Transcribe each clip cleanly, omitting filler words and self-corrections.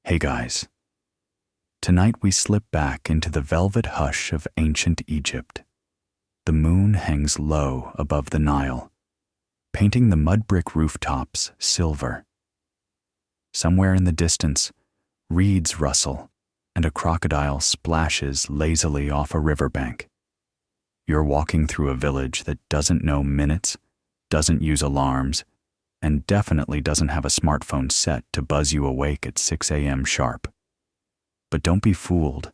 Hey guys, tonight we slip back into the velvet hush of ancient Egypt. The moon hangs low above the Nile, painting the mud brick rooftops silver. Somewhere in the distance, reeds rustle and a crocodile splashes lazily off a riverbank. You're walking through a village that doesn't know minutes, doesn't use alarms, and definitely doesn't have a smartphone set to buzz you awake at 6 a.m. sharp. But don't be fooled.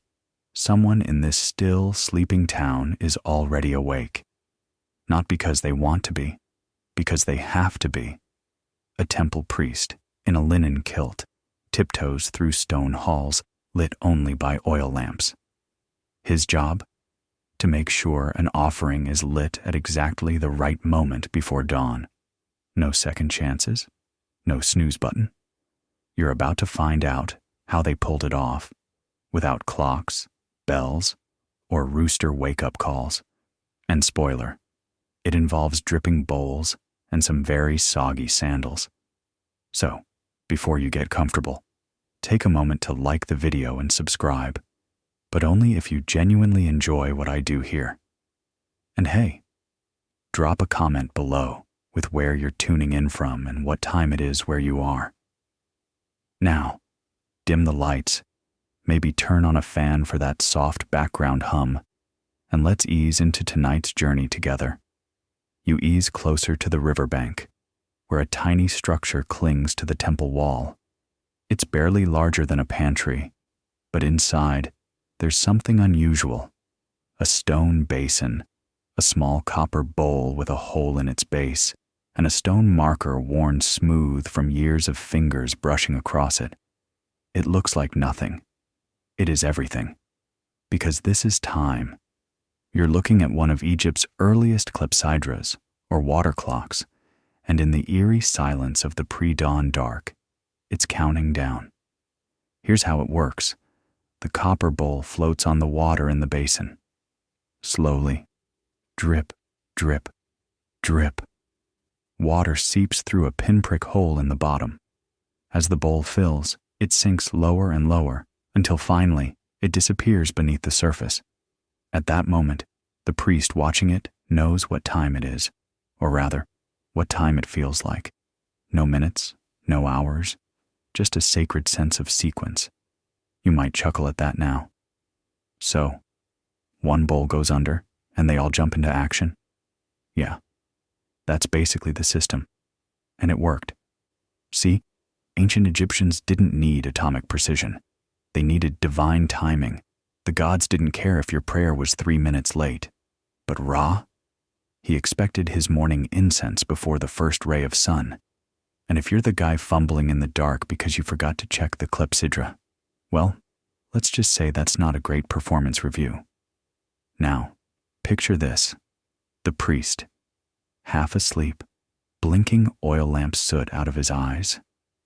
Someone in this still, sleeping town is already awake. Not because they want to be, because they have to be. A temple priest in a linen kilt tiptoes through stone halls lit only by oil lamps. His job? To make sure an offering is lit at exactly the right moment before dawn. No second chances, no snooze button. You're about to find out how they pulled it off, without clocks, bells, or rooster wake-up calls. And spoiler, it involves dripping bowls and some very soggy sandals. So, before you get comfortable, take a moment to like the video and subscribe, but only if you genuinely enjoy what I do here. And hey, drop a comment below with where you're tuning in from and what time it is where you are. Now, dim the lights, maybe turn on a fan for that soft background hum, and let's ease into tonight's journey together. You ease closer to the riverbank, where a tiny structure clings to the temple wall. It's barely larger than a pantry, but inside, there's something unusual. A stone basin, a small copper bowl with a hole in its base, and a stone marker worn smooth from years of fingers brushing across it. It looks like nothing. It is everything. Because this is time. You're looking at one of Egypt's earliest clepsydras, or water clocks, and in the eerie silence of the pre-dawn dark, it's counting down. Here's how it works. The copper bowl floats on the water in the basin. Slowly, drip, drip, drip. Water seeps through a pinprick hole in the bottom. As the bowl fills, it sinks lower and lower until finally it disappears beneath the surface. At that moment, the priest watching it knows what time it is, or rather, what time it feels like. No minutes, no hours, just a sacred sense of sequence. You might chuckle at that now. So, one bowl goes under and they all jump into action? Yeah. That's basically the system. And it worked. See, ancient Egyptians didn't need atomic precision. They needed divine timing. The gods didn't care if your prayer was 3 minutes late. But Ra? He expected his morning incense before the first ray of sun. And if you're the guy fumbling in the dark because you forgot to check the clepsydra, well, let's just say that's not a great performance review. Now, picture this. The priest, half asleep, blinking oil lamp soot out of his eyes,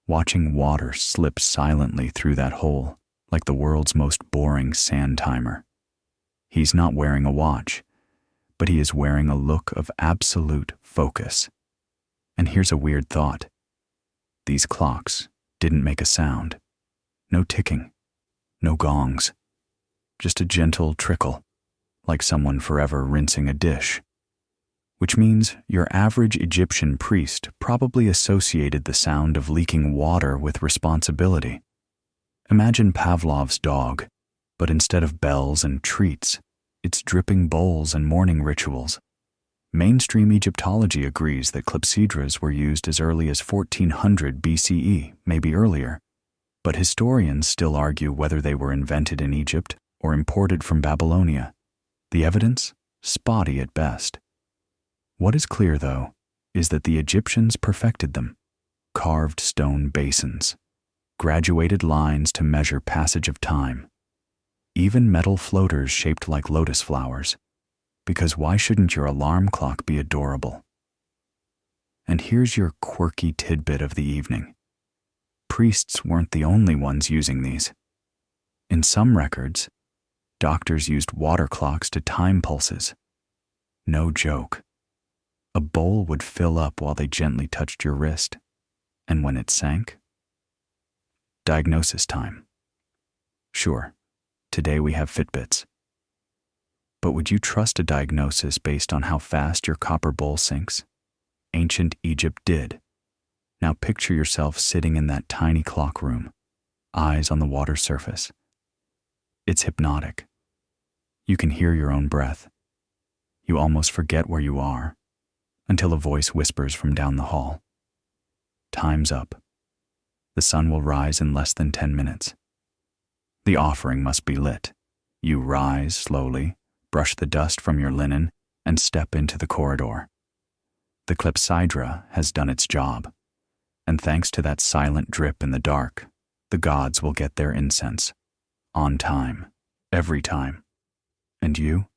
watching water slip silently through that hole like the world's most boring sand timer. He's not wearing a watch, but he is wearing a look of absolute focus. And here's a weird thought. These clocks didn't make a sound. No ticking, no gongs, just a gentle trickle, like someone forever rinsing a dish. Which means your average Egyptian priest probably associated the sound of leaking water with responsibility. Imagine Pavlov's dog, but instead of bells and treats, it's dripping bowls and morning rituals. Mainstream Egyptology agrees that clepsydras were used as early as 1400 BCE, maybe earlier, but historians still argue whether they were invented in Egypt or imported from Babylonia. The evidence? Spotty at best. What is clear, though, is that the Egyptians perfected them. Carved stone basins, graduated lines to measure passage of time, even metal floaters shaped like lotus flowers, because why shouldn't your alarm clock be adorable? And here's your quirky tidbit of the evening. Priests weren't the only ones using these. In some records, doctors used water clocks to time pulses. No joke. A bowl would fill up while they gently touched your wrist, and when it sank, Diagnosis time. Sure, today we have Fitbits. But would you trust a diagnosis based on how fast your copper bowl sinks? Ancient Egypt did. Now picture yourself sitting in that tiny clock room, eyes on the water surface. It's hypnotic. You can hear your own breath. You almost forget where you are, until a voice whispers from down the hall. Time's up. The sun will rise in less than 10 minutes. The offering must be lit. You rise slowly, brush the dust from your linen, and step into the corridor. The clepsydra has done its job, and thanks to that silent drip in the dark, the gods will get their incense. On time. Every time. And you?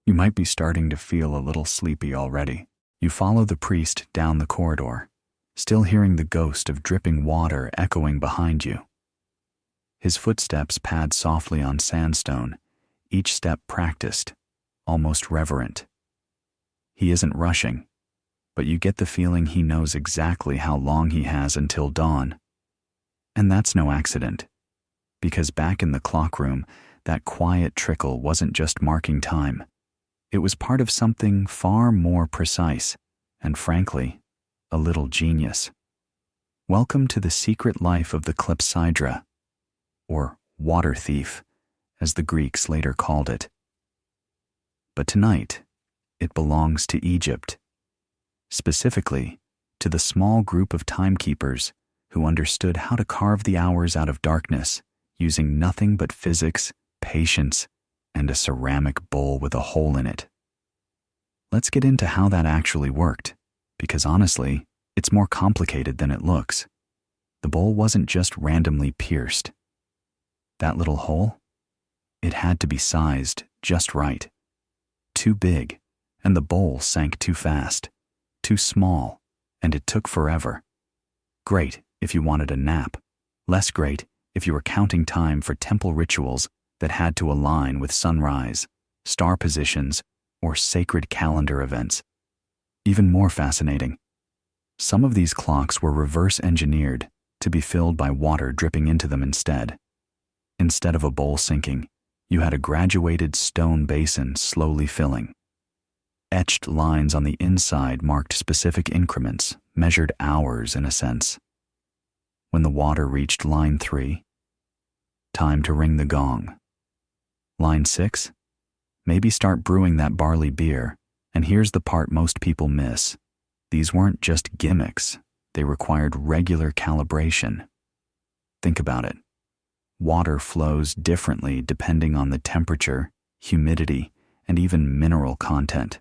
You might be starting to feel a little sleepy already. You follow the priest down the corridor, still hearing the ghost of dripping water echoing behind you. His footsteps pad softly on sandstone, each step practiced, almost reverent. He isn't rushing, but you get the feeling he knows exactly how long he has until dawn. And that's no accident, because back in the clock room, that quiet trickle wasn't just marking time. It was part of something far more precise, and frankly, a little genius. Welcome to the secret life of the clepsydra, or water thief, as the Greeks later called it. But tonight, it belongs to Egypt, specifically to the small group of timekeepers who understood how to carve the hours out of darkness using nothing but physics, patience, and a ceramic bowl with a hole in it. Let's get into how that actually worked, because honestly, it's more complicated than it looks. The bowl wasn't just randomly pierced. That little hole? It had to be sized just right. Too big, and the bowl sank too fast. Too small, and it took forever. Great if you wanted a nap. Less great if you were counting time for temple rituals that had to align with sunrise, star positions, or sacred calendar events. Even more fascinating, some of these clocks were reverse engineered to be filled by water dripping into them instead. Instead of a bowl sinking, you had a graduated stone basin slowly filling. Etched lines on the inside marked specific increments, measured hours in a sense. When the water reached line 3, time to ring the gong. Line 6, maybe start brewing that barley beer, and here's the part most people miss. These weren't just gimmicks, they required regular calibration. Think about it. Water flows differently depending on the temperature, humidity, and even mineral content.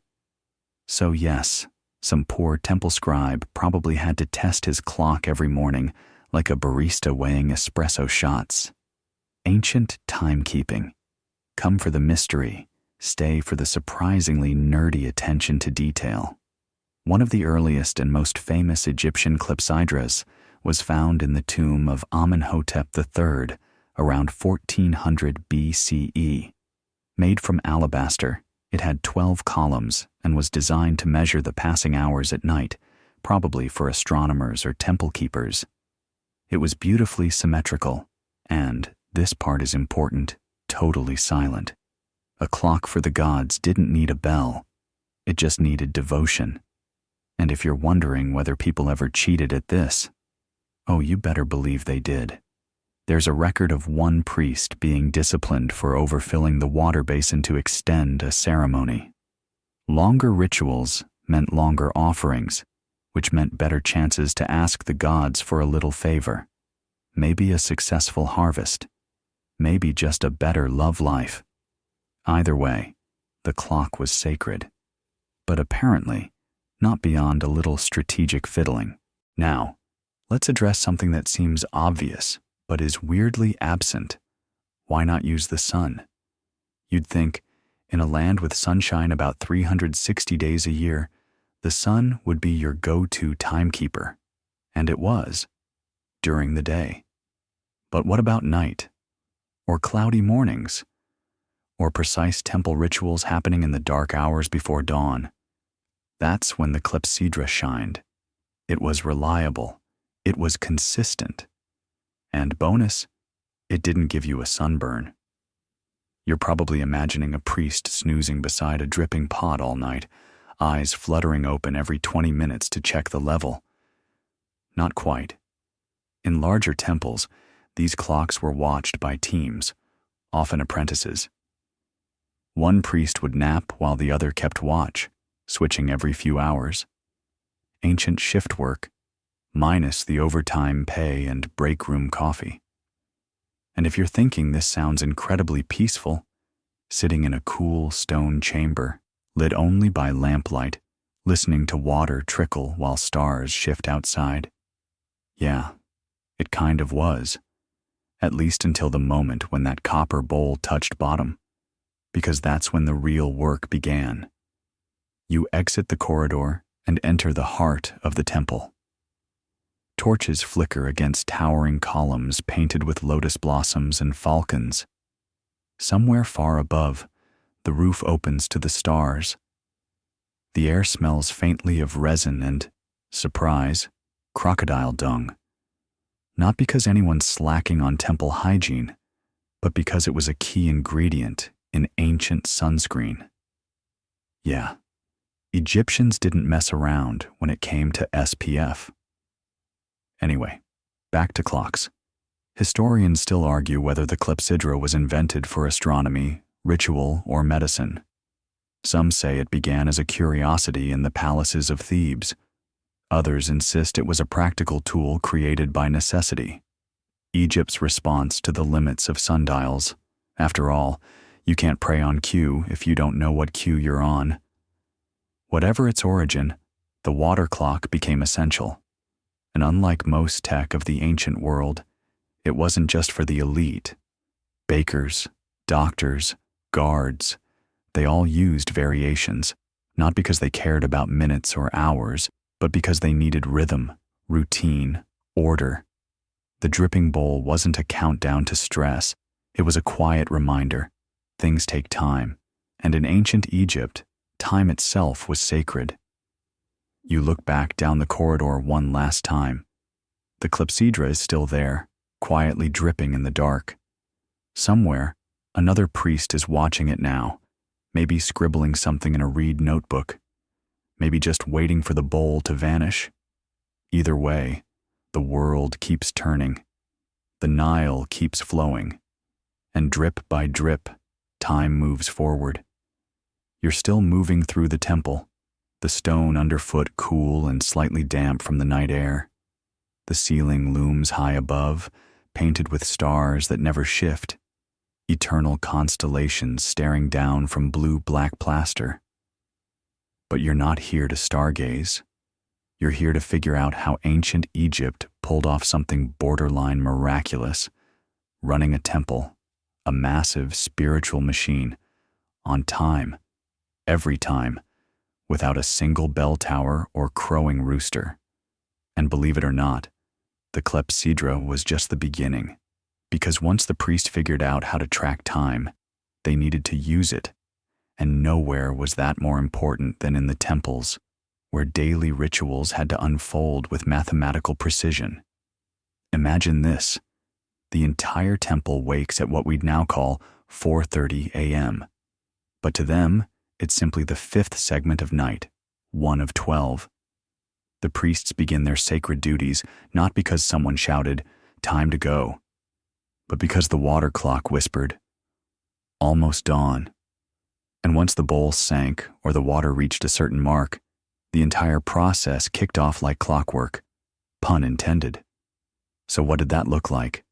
So yes, some poor temple scribe probably had to test his clock every morning like a barista weighing espresso shots. Ancient timekeeping. Come for the mystery, stay for the surprisingly nerdy attention to detail. One of the earliest and most famous Egyptian clepsydras was found in the tomb of Amenhotep III around 1400 BCE. Made from alabaster, it had 12 columns and was designed to measure the passing hours at night, probably for astronomers or temple keepers. It was beautifully symmetrical, and, this part is important, totally silent. A clock for the gods didn't need a bell. It just needed devotion. And if you're wondering whether people ever cheated at this, oh, you better believe they did. There's a record of one priest being disciplined for overfilling the water basin to extend a ceremony. Longer rituals meant longer offerings, which meant better chances to ask the gods for a little favor. Maybe a successful harvest. Maybe just a better love life. Either way, the clock was sacred. But apparently, not beyond a little strategic fiddling. Now, let's address something that seems obvious, but is weirdly absent. Why not use the sun? You'd think, in a land with sunshine about 360 days a year, the sun would be your go-to timekeeper. And it was, during the day. But what about night? Or cloudy mornings? Or precise temple rituals happening in the dark hours before dawn? That's when the clepsydra shined. It was reliable. It was consistent. And bonus, it didn't give you a sunburn. You're probably imagining a priest snoozing beside a dripping pot all night, eyes fluttering open every 20 minutes to check the level. Not quite. In larger temples, these clocks were watched by teams, often apprentices. One priest would nap while the other kept watch, switching every few hours. Ancient shift work, minus the overtime pay and break room coffee. And if you're thinking this sounds incredibly peaceful, sitting in a cool stone chamber, lit only by lamplight, listening to water trickle while stars shift outside. Yeah, it kind of was, at least until the moment when that copper bowl touched bottom, because that's when the real work began. You exit the corridor and enter the heart of the temple. Torches flicker against towering columns painted with lotus blossoms and falcons. Somewhere far above, the roof opens to the stars. The air smells faintly of resin and, surprise, crocodile dung. Not because anyone's slacking on temple hygiene, but because it was a key ingredient in ancient sunscreen. Yeah, Egyptians didn't mess around when it came to SPF. Anyway, back to clocks. Historians still argue whether the clepsydra was invented for astronomy, ritual, or medicine. Some say it began as a curiosity in the palaces of Thebes. Others insist it was a practical tool created by necessity. Egypt's response to the limits of sundials. After all, you can't pray on cue if you don't know what cue you're on. Whatever its origin, the water clock became essential. And unlike most tech of the ancient world, it wasn't just for the elite. Bakers, doctors, guards, they all used variations, not because they cared about minutes or hours, but because they needed rhythm, routine, order. The dripping bowl wasn't a countdown to stress, it was a quiet reminder. Things take time, and in ancient Egypt, time itself was sacred. You look back down the corridor one last time. The clepsydra is still there, quietly dripping in the dark. Somewhere, another priest is watching it now, maybe scribbling something in a reed notebook, maybe just waiting for the bowl to vanish. Either way, the world keeps turning. The Nile keeps flowing. And drip by drip, time moves forward. You're still moving through the temple, the stone underfoot cool and slightly damp from the night air. The ceiling looms high above, painted with stars that never shift, eternal constellations staring down from blue-black plaster. But you're not here to stargaze. You're here to figure out how ancient Egypt pulled off something borderline miraculous, running a temple, a massive spiritual machine, on time, every time, without a single bell tower or crowing rooster. And believe it or not, the clepsydra was just the beginning, because once the priest figured out how to track time, they needed to use it, and nowhere was that more important than in the temples, where daily rituals had to unfold with mathematical precision. Imagine this: the entire temple wakes at what we'd now call 4:30 a.m., but to them, it's simply the fifth segment of night, one of 12. The priests begin their sacred duties not because someone shouted, "Time to go," but because the water clock whispered, "Almost dawn." And once the bowl sank or the water reached a certain mark, the entire process kicked off like clockwork, pun intended. So what did that look like?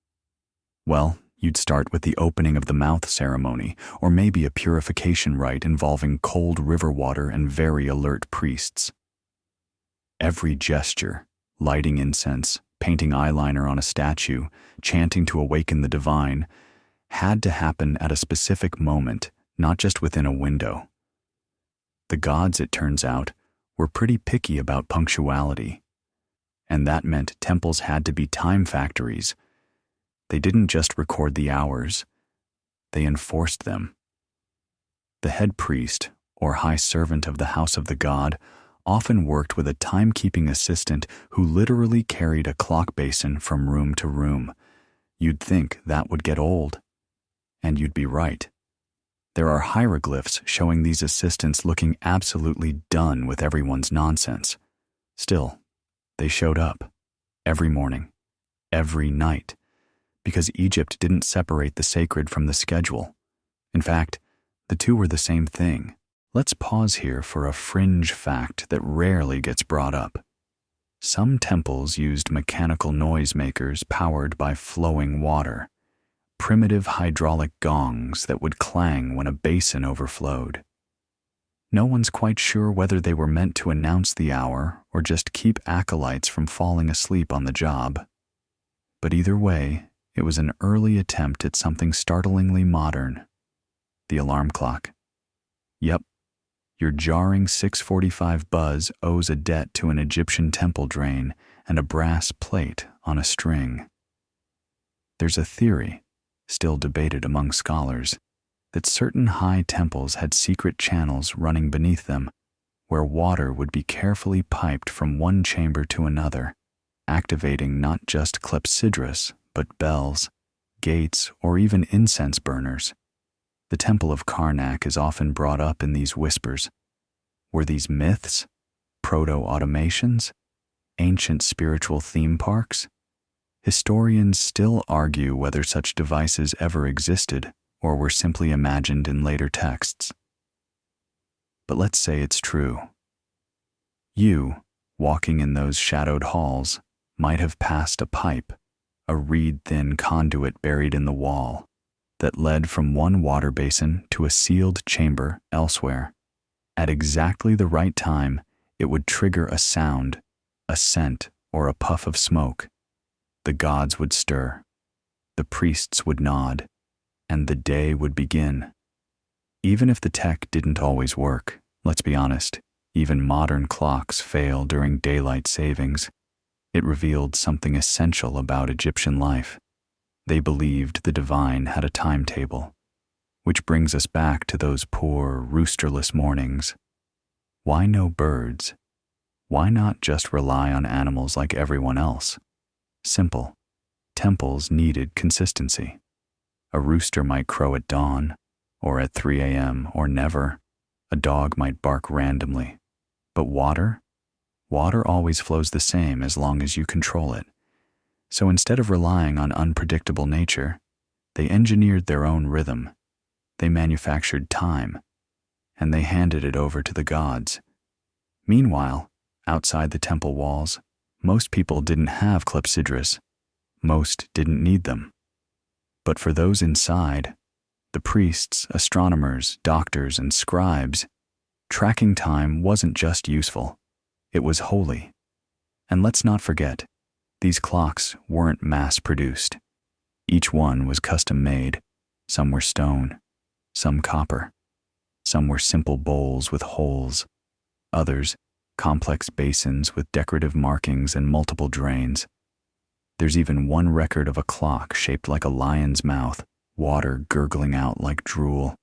Well, you'd start with the opening of the mouth ceremony, or maybe a purification rite involving cold river water and very alert priests. Every gesture, lighting incense, painting eyeliner on a statue, chanting to awaken the divine, had to happen at a specific moment, not just within a window. The gods, it turns out, were pretty picky about punctuality, and that meant temples had to be time factories. They didn't just record the hours, they enforced them. The head priest, or high servant of the house of the god, often worked with a timekeeping assistant who literally carried a clock basin from room to room, You'd think that would get old. And you'd be right. There are hieroglyphs showing these assistants looking absolutely done with everyone's nonsense. Still, they showed up. Every morning. Every night. Because Egypt didn't separate the sacred from the schedule. In fact, the two were the same thing. Let's pause here for a fringe fact that rarely gets brought up. Some temples used mechanical noisemakers powered by flowing water, primitive hydraulic gongs that would clang when a basin overflowed. No one's quite sure whether they were meant to announce the hour or just keep acolytes from falling asleep on the job. But either way, it was an early attempt at something startlingly modern. The alarm clock. Yep, your jarring 6:45 buzz owes a debt to an Egyptian temple drain and a brass plate on a string. There's a theory, still debated among scholars, that certain high temples had secret channels running beneath them, where water would be carefully piped from one chamber to another, activating not just clepsydras, but bells, gates, or incense even incense burners. The Temple of Karnak is often brought up in these whispers. Were these myths, proto-automations, ancient spiritual theme parks? Historians still argue whether such devices ever existed or were simply imagined in later texts. But let's say it's true. You, walking in those shadowed halls, might have passed a pipe, a reed-thin conduit buried in the wall, that led from one water basin to a sealed chamber elsewhere. At exactly the right time, it would trigger a sound, a scent, or a puff of smoke. The gods would stir, the priests would nod, and the day would begin. Even if the tech didn't always work, let's be honest, even modern clocks fail during daylight savings. It revealed something essential about Egyptian life. They believed the divine had a timetable, which brings us back to those poor, roosterless mornings. Why no birds? Why not just rely on animals like everyone else? Simple. Temples needed consistency. A rooster might crow at dawn, or at 3 a.m., or never. A dog might bark randomly. But water? Water always flows the same as long as you control it. So instead of relying on unpredictable nature, they engineered their own rhythm. They manufactured time, and they handed it over to the gods. Meanwhile, outside the temple walls, most people didn't have clepsydras. Most didn't need them. But for those inside, the priests, astronomers, doctors, and scribes, tracking time wasn't just useful, it was holy. And let's not forget, these clocks weren't mass-produced. Each one was custom-made. Some were stone, some copper. Some were simple bowls with holes. Others, complex basins with decorative markings and multiple drains. There's even one record of a clock shaped like a lion's mouth, water gurgling out like drool.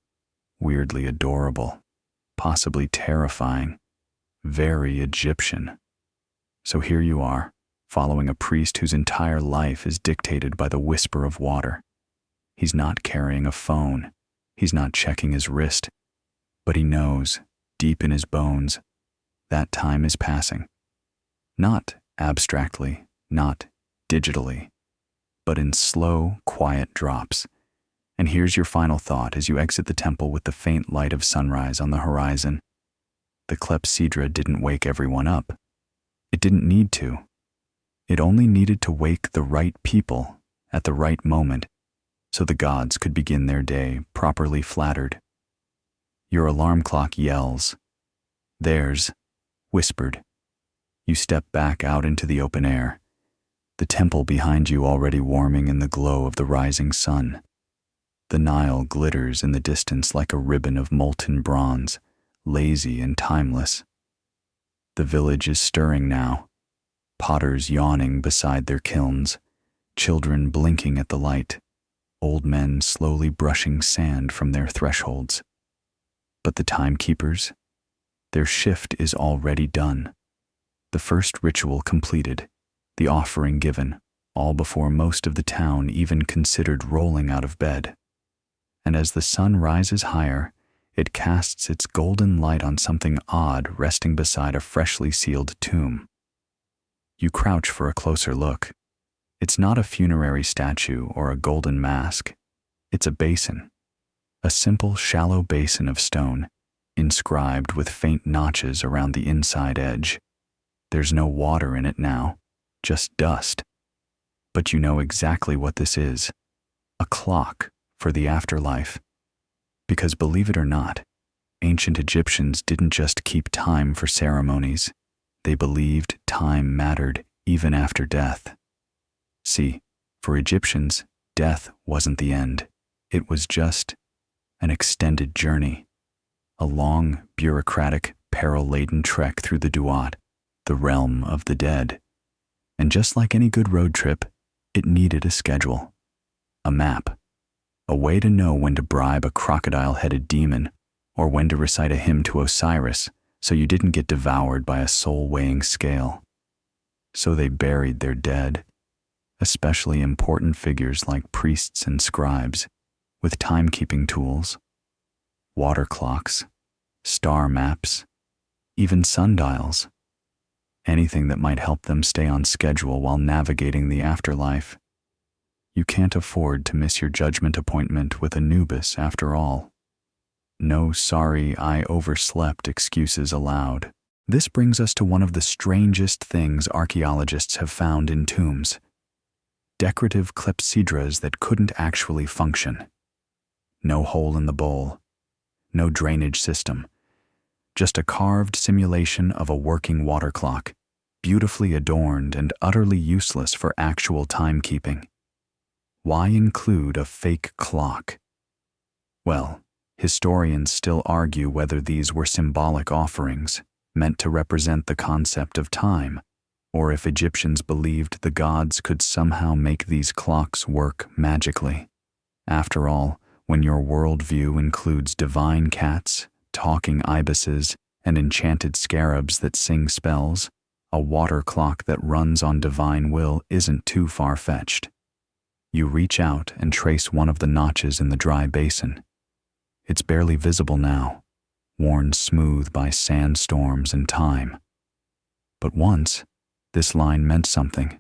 Weirdly adorable, possibly terrifying, very Egyptian. So here you are, following a priest whose entire life is dictated by the whisper of water. He's not carrying a phone. He's not checking his wrist. But he knows, deep in his bones, that time is passing. Not abstractly, not digitally, but in slow, quiet drops. And here's your final thought as you exit the temple with the faint light of sunrise on the horizon. The clepsydra didn't wake everyone up. It didn't need to. It only needed to wake the right people at the right moment so the gods could begin their day properly flattered. Your alarm clock yells. Theirs, whispered. You step back out into the open air, the temple behind you already warming in the glow of the rising sun. The Nile glitters in the distance like a ribbon of molten bronze, lazy and timeless. The village is stirring now, potters yawning beside their kilns, children blinking at the light, old men slowly brushing sand from their thresholds. But the timekeepers? Their shift is already done. The first ritual completed, the offering given, all before most of the town even considered rolling out of bed. And as the sun rises higher, it casts its golden light on something odd resting beside a freshly sealed tomb. You crouch for a closer look. It's not a funerary statue or a golden mask. It's a basin. A simple, shallow basin of stone, inscribed with faint notches around the inside edge. There's no water in it now, just dust. But you know exactly what this is. A clock for the afterlife. Because believe it or not, ancient Egyptians didn't just keep time for ceremonies. They believed time mattered even after death. See, for Egyptians, death wasn't the end. It was just an extended journey. A long, bureaucratic, peril-laden trek through the Duat, the realm of the dead. And just like any good road trip, it needed a schedule, a map, a way to know when to bribe a crocodile-headed demon or when to recite a hymn to Osiris so you didn't get devoured by a soul-weighing scale. So they buried their dead, especially important figures like priests and scribes, with timekeeping tools, water clocks, star maps, even sundials. Anything that might help them stay on schedule while navigating the afterlife. You can't afford to miss your judgment appointment with Anubis after all. No sorry, I overslept excuses allowed. This brings us to one of the strangest things archaeologists have found in tombs. Decorative clepsydras that couldn't actually function. No hole in the bowl. No drainage system. Just a carved simulation of a working water clock, beautifully adorned and utterly useless for actual timekeeping. Why include a fake clock? Well, historians still argue whether these were symbolic offerings, meant to represent the concept of time, or if Egyptians believed the gods could somehow make these clocks work magically. After all, when your worldview includes divine cats, talking ibises, and enchanted scarabs that sing spells, a water clock that runs on divine will isn't too far-fetched. You reach out and trace one of the notches in the dry basin. It's barely visible now, worn smooth by sandstorms and time. But once, this line meant something.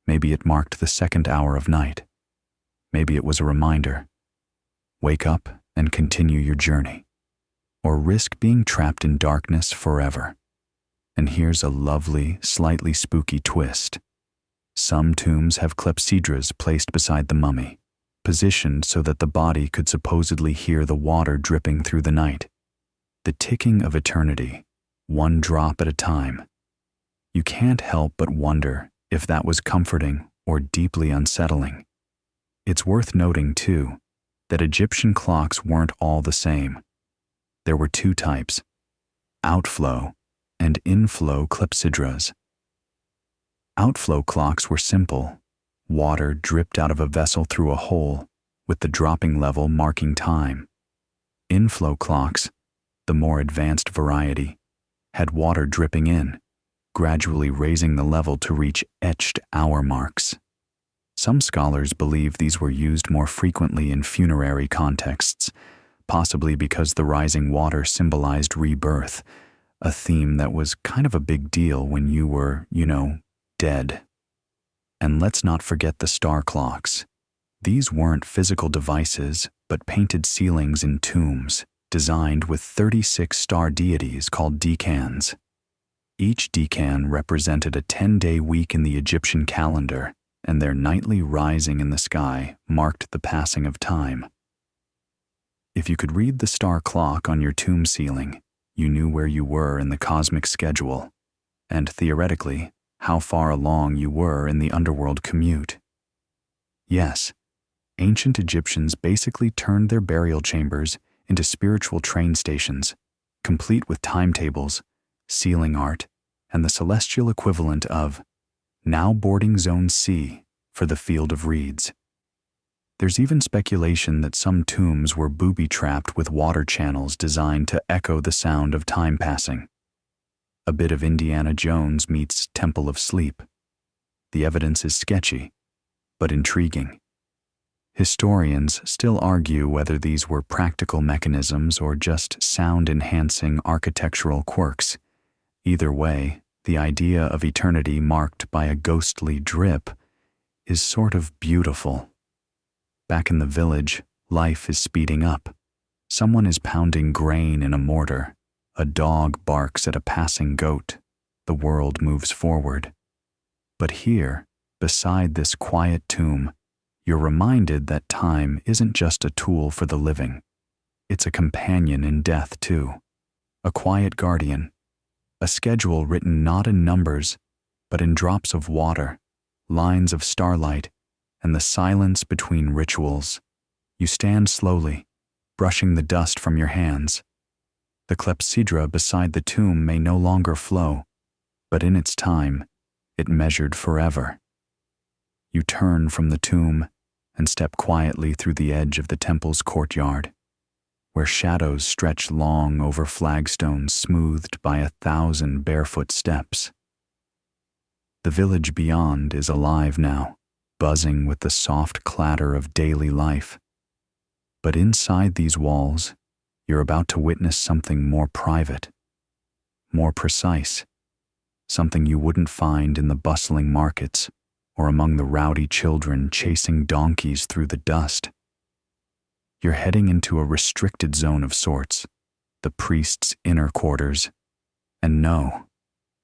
Maybe it marked the second hour of night. Maybe it was a reminder. Wake up and continue your journey. Or risk being trapped in darkness forever. And here's a lovely, slightly spooky twist. Some tombs have clepsydras placed beside the mummy, positioned so that the body could supposedly hear the water dripping through the night. The ticking of eternity, one drop at a time. You can't help but wonder if that was comforting or deeply unsettling. It's worth noting, too, that Egyptian clocks weren't all the same. There were two types, outflow and inflow clepsydras. Outflow clocks were simple. Water dripped out of a vessel through a hole, with the dropping level marking time. Inflow clocks, the more advanced variety, had water dripping in, gradually raising the level to reach etched hour marks. Some scholars believe these were used more frequently in funerary contexts, possibly because the rising water symbolized rebirth, a theme that was kind of a big deal when you were, dead. And let's not forget the star clocks. These weren't physical devices, but painted ceilings in tombs, designed with 36 star deities called decans. Each decan represented a 10-day week in the Egyptian calendar, and their nightly rising in the sky marked the passing of time. If you could read the star clock on your tomb ceiling, you knew where you were in the cosmic schedule, and theoretically, how far along you were in the underworld commute. Yes, ancient Egyptians basically turned their burial chambers into spiritual train stations, complete with timetables, ceiling art, and the celestial equivalent of now boarding Zone C for the Field of Reeds. There's even speculation that some tombs were booby-trapped with water channels designed to echo the sound of time passing. A bit of Indiana Jones meets Temple of Sleep. The evidence is sketchy, but intriguing. Historians still argue whether these were practical mechanisms or just sound-enhancing architectural quirks. Either way, the idea of eternity marked by a ghostly drip is sort of beautiful. Back in the village, life is speeding up. Someone is pounding grain in a mortar. A dog barks at a passing goat. The world moves forward. But here, beside this quiet tomb, you're reminded that time isn't just a tool for the living. It's a companion in death, too. A quiet guardian. A schedule written not in numbers, but in drops of water, lines of starlight, and the silence between rituals. You stand slowly, brushing the dust from your hands. The clepsydra beside the tomb may no longer flow, but in its time, it measured forever. You turn from the tomb and step quietly through the edge of the temple's courtyard, where shadows stretch long over flagstones smoothed by 1,000 barefoot steps. The village beyond is alive now, buzzing with the soft clatter of daily life. But inside these walls, you're about to witness something more private, more precise, something you wouldn't find in the bustling markets or among the rowdy children chasing donkeys through the dust. You're heading into a restricted zone of sorts, the priest's inner quarters. And no,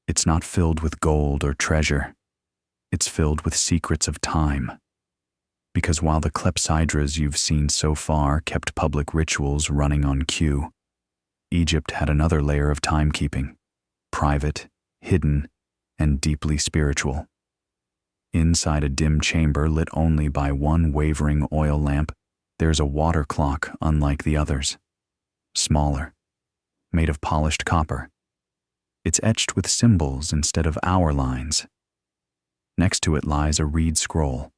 it's not filled with gold or treasure. It's filled with secrets of time. Because while the clepsydras you've seen so far kept public rituals running on cue, Egypt had another layer of timekeeping, private, hidden, and deeply spiritual. Inside a dim chamber lit only by one wavering oil lamp, there's a water clock unlike the others. Smaller, made of polished copper. It's etched with symbols instead of hour lines. Next to it lies a reed scroll,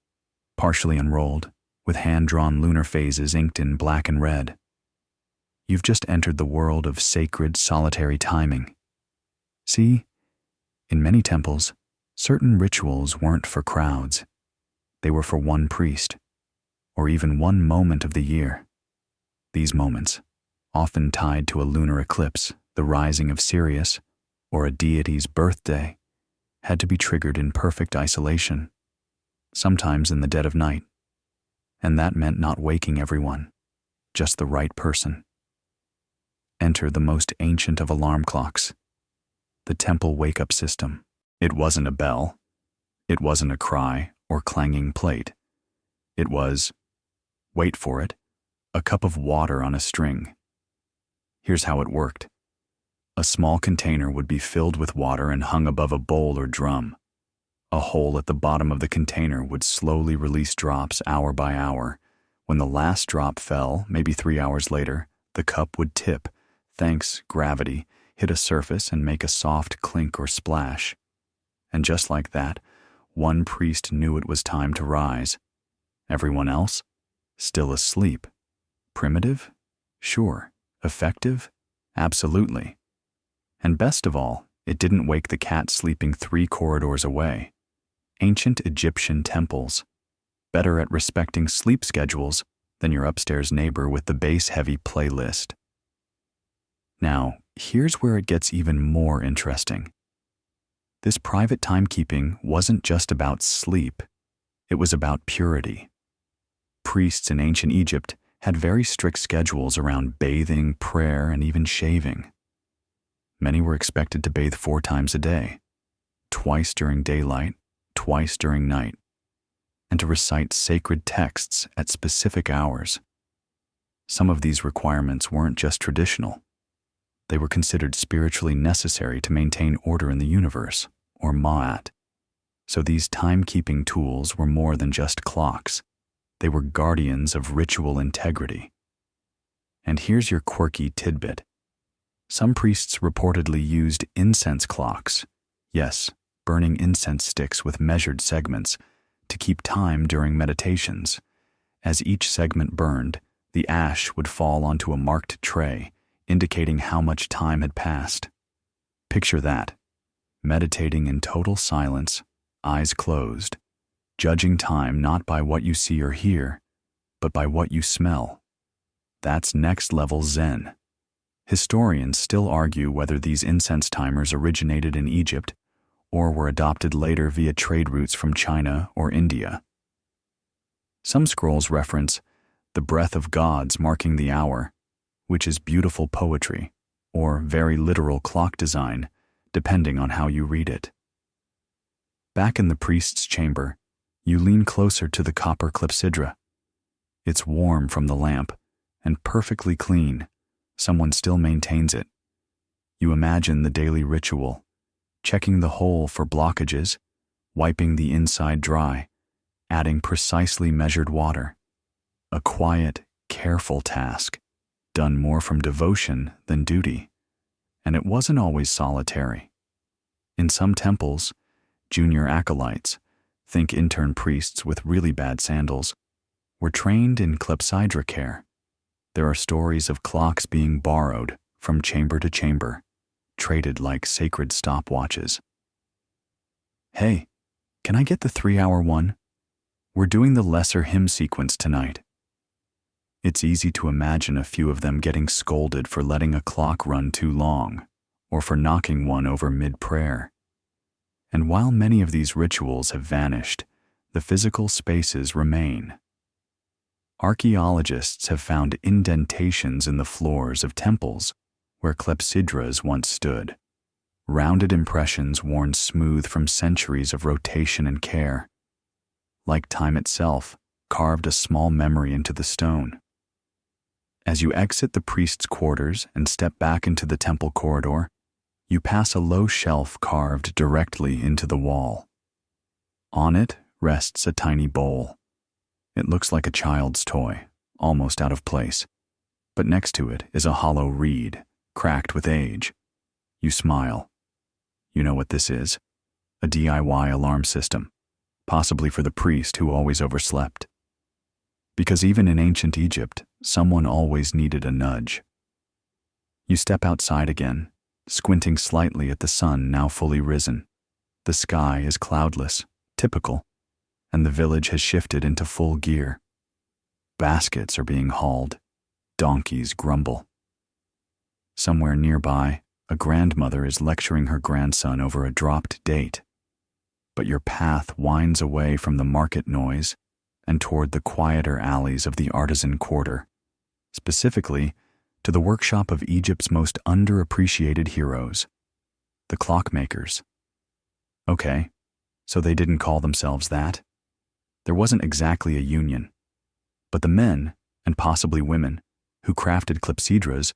partially unrolled, with hand-drawn lunar phases inked in black and red. You've just entered the world of sacred, solitary timing. See, in many temples, certain rituals weren't for crowds. They were for one priest, or even one moment of the year. These moments, often tied to a lunar eclipse, the rising of Sirius, or a deity's birthday, had to be triggered in perfect isolation, sometimes in the dead of night. And that meant not waking everyone, just the right person. Enter the most ancient of alarm clocks, the temple wake-up system. It wasn't a bell. It wasn't a cry or clanging plate. It was, wait for it, a cup of water on a string. Here's how it worked. A small container would be filled with water and hung above a bowl or drum. A hole at the bottom of the container would slowly release drops hour by hour. When the last drop fell, maybe 3 hours later, the cup would tip, thanks gravity, hit a surface and make a soft clink or splash. And just like that, one priest knew it was time to rise. Everyone else? Still asleep. Primitive? Sure. Effective? Absolutely. And best of all, it didn't wake the cat sleeping 3 corridors away. Ancient Egyptian temples, better at respecting sleep schedules than your upstairs neighbor with the bass-heavy playlist. Now, here's where it gets even more interesting. This private timekeeping wasn't just about sleep, it was about purity. Priests in ancient Egypt had very strict schedules around bathing, prayer, and even shaving. Many were expected to bathe 4 times a day, twice during daylight, twice during night, and to recite sacred texts at specific hours. Some of these requirements weren't just traditional. They were considered spiritually necessary to maintain order in the universe, or Ma'at. So these timekeeping tools were more than just clocks. They were guardians of ritual integrity. And here's your quirky tidbit. Some priests reportedly used incense clocks, yes, burning incense sticks with measured segments, to keep time during meditations. As each segment burned, the ash would fall onto a marked tray, indicating how much time had passed. Picture that, meditating in total silence, eyes closed, judging time not by what you see or hear, but by what you smell. That's next-level Zen. Historians still argue whether these incense timers originated in Egypt or were adopted later via trade routes from China or India. Some scrolls reference the breath of gods marking the hour, which is beautiful poetry, or very literal clock design, depending on how you read it. Back in the priest's chamber, you lean closer to the copper clepsydra. It's warm from the lamp and perfectly clean. Someone still maintains it. You imagine the daily ritual, checking the hole for blockages, wiping the inside dry, adding precisely measured water. A quiet, careful task, done more from devotion than duty. And it wasn't always solitary. In some temples, junior acolytes, think intern priests with really bad sandals, were trained in clepsydra care. There are stories of clocks being borrowed from chamber to chamber, traded like sacred stopwatches. Hey, can I get the 3-hour one? We're doing the lesser hymn sequence tonight. It's easy to imagine a few of them getting scolded for letting a clock run too long, or for knocking one over mid-prayer. And while many of these rituals have vanished, the physical spaces remain. Archaeologists have found indentations in the floors of temples where clepsydras once stood, rounded impressions worn smooth from centuries of rotation and care. Like time itself, carved a small memory into the stone. As you exit the priest's quarters and step back into the temple corridor, you pass a low shelf carved directly into the wall. On it rests a tiny bowl. It looks like a child's toy, almost out of place, but next to it is a hollow reed, cracked with age. You smile. You know what this is? A DIY alarm system, possibly for the priest who always overslept. Because even in ancient Egypt, someone always needed a nudge. You step outside again, squinting slightly at the sun now fully risen. The sky is cloudless, typical, and the village has shifted into full gear. Baskets are being hauled. Donkeys grumble. Somewhere nearby, a grandmother is lecturing her grandson over a dropped date. But your path winds away from the market noise and toward the quieter alleys of the artisan quarter, specifically to the workshop of Egypt's most underappreciated heroes, the clockmakers. Okay, so they didn't call themselves that. There wasn't exactly a union, but the men, and possibly women, who crafted clepsydras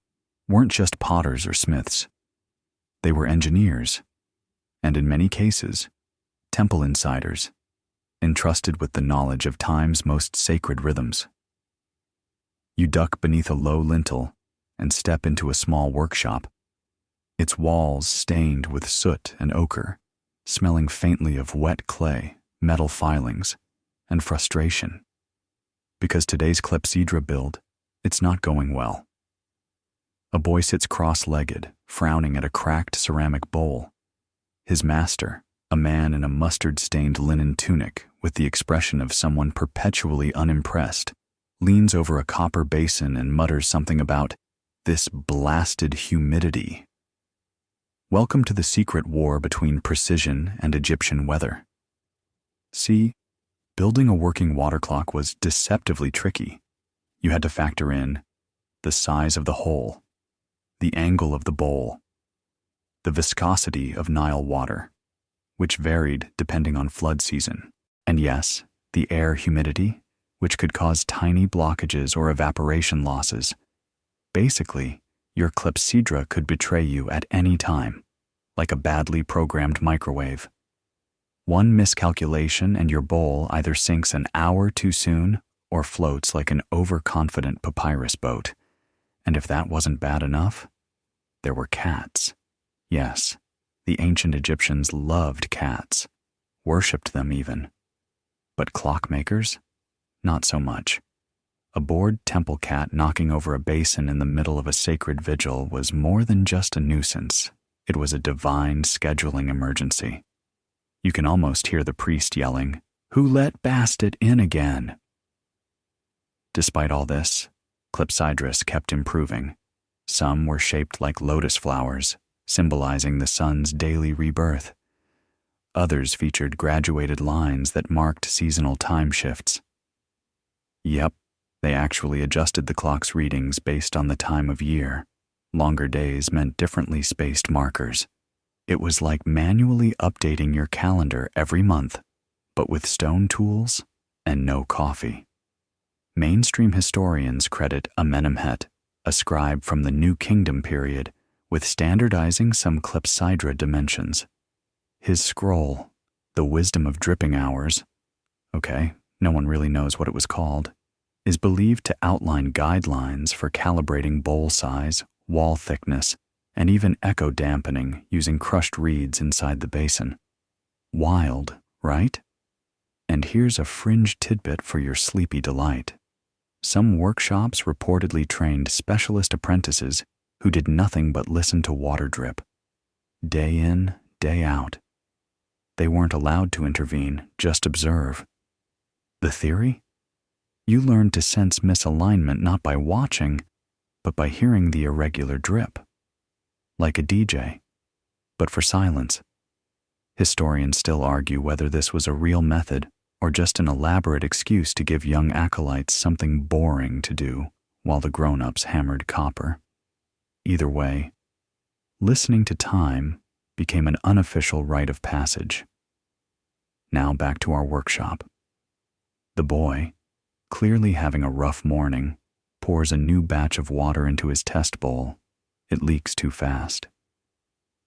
weren't just potters or smiths. They were engineers, and in many cases, temple insiders, entrusted with the knowledge of time's most sacred rhythms. You duck beneath a low lintel and step into a small workshop, its walls stained with soot and ochre, smelling faintly of wet clay, metal filings, and frustration. Because today's clepsydra build, it's not going well. A boy sits cross-legged, frowning at a cracked ceramic bowl. His master, a man in a mustard-stained linen tunic with the expression of someone perpetually unimpressed, leans over a copper basin and mutters something about this blasted humidity. Welcome to the secret war between precision and Egyptian weather. See, building a working water clock was deceptively tricky. You had to factor in the size of the hole, the angle of the bowl, the viscosity of Nile water, which varied depending on flood season, and yes, the air humidity, which could cause tiny blockages or evaporation losses. Basically, your clepsydra could betray you at any time, like a badly programmed microwave. One miscalculation and your bowl either sinks an hour too soon or floats like an overconfident papyrus boat. And if that wasn't bad enough, there were cats. Yes, the ancient Egyptians loved cats, worshipped them even. But clockmakers? Not so much. A bored temple cat knocking over a basin in the middle of a sacred vigil was more than just a nuisance. It was a divine scheduling emergency. You can almost hear the priest yelling, "Who let Bastet in again?" Despite all this, clepsydras kept improving. Some were shaped like lotus flowers, symbolizing the sun's daily rebirth. Others featured graduated lines that marked seasonal time shifts. Yep, they actually adjusted the clock's readings based on the time of year. Longer days meant differently spaced markers. It was like manually updating your calendar every month, but with stone tools and no coffee. Mainstream historians credit Amenemhet, a scribe from the New Kingdom period, with standardizing some clepsydra dimensions. His scroll, the Wisdom of Dripping Hours, okay, no one really knows what it was called, is believed to outline guidelines for calibrating bowl size, wall thickness, and even echo dampening using crushed reeds inside the basin. Wild, right? And here's a fringe tidbit for your sleepy delight. Some workshops reportedly trained specialist apprentices who did nothing but listen to water drip. Day in, day out. They weren't allowed to intervene, just observe. The theory? You learned to sense misalignment not by watching, but by hearing the irregular drip. Like a DJ, but for silence. Historians still argue whether this was a real method or just an elaborate excuse to give young acolytes something boring to do while the grown-ups hammered copper. Either way, listening to time became an unofficial rite of passage. Now back to our workshop. The boy, clearly having a rough morning, pours a new batch of water into his test bowl. It leaks too fast.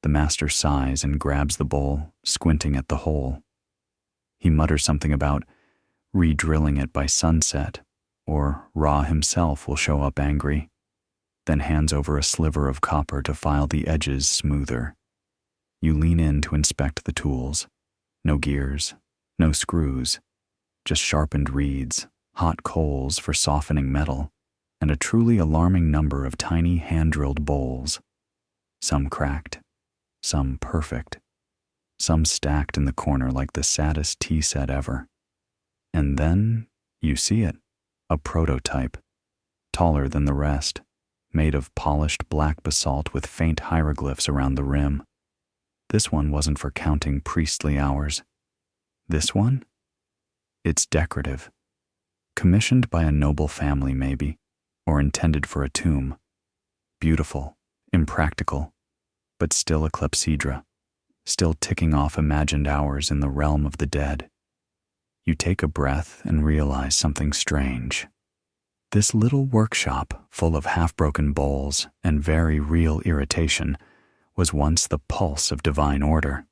The master sighs and grabs the bowl, squinting at the hole. He mutters something about re-drilling it by sunset, or Ra himself will show up angry, then hands over a sliver of copper to file the edges smoother. You lean in to inspect the tools. No gears, no screws, just sharpened reeds, hot coals for softening metal, and a truly alarming number of tiny hand-drilled bowls. Some cracked, some perfect, some stacked in the corner like the saddest tea set ever. And then you see it, a prototype, taller than the rest, made of polished black basalt with faint hieroglyphs around the rim. This one wasn't for counting priestly hours. This one? It's decorative. Commissioned by a noble family, maybe, or intended for a tomb. Beautiful, impractical, but still a clepsydra, still ticking off imagined hours in the realm of the dead. You take a breath and realize something strange. This little workshop, full of half-broken bowls and very real irritation, was once the pulse of divine order.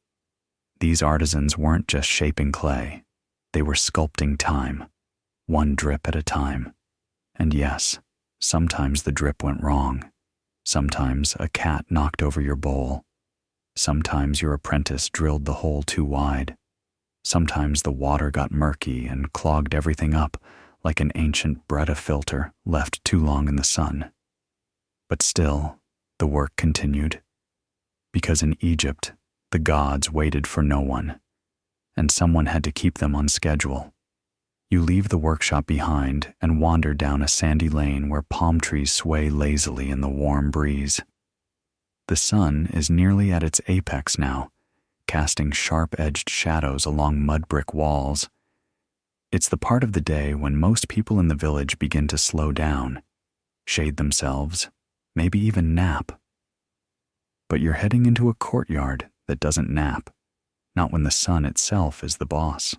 These artisans weren't just shaping clay. They were sculpting time, one drip at a time. And yes, sometimes the drip went wrong. Sometimes a cat knocked over your bowl. Sometimes your apprentice drilled the hole too wide. Sometimes the water got murky and clogged everything up like an ancient Brita filter left too long in the sun. But still, the work continued. Because in Egypt, the gods waited for no one, and someone had to keep them on schedule. You leave the workshop behind and wander down a sandy lane where palm trees sway lazily in the warm breeze. The sun is nearly at its apex now, casting sharp-edged shadows along mud brick walls. It's the part of the day when most people in the village begin to slow down, shade themselves, maybe even nap. But you're heading into a courtyard that doesn't nap, not when the sun itself is the boss.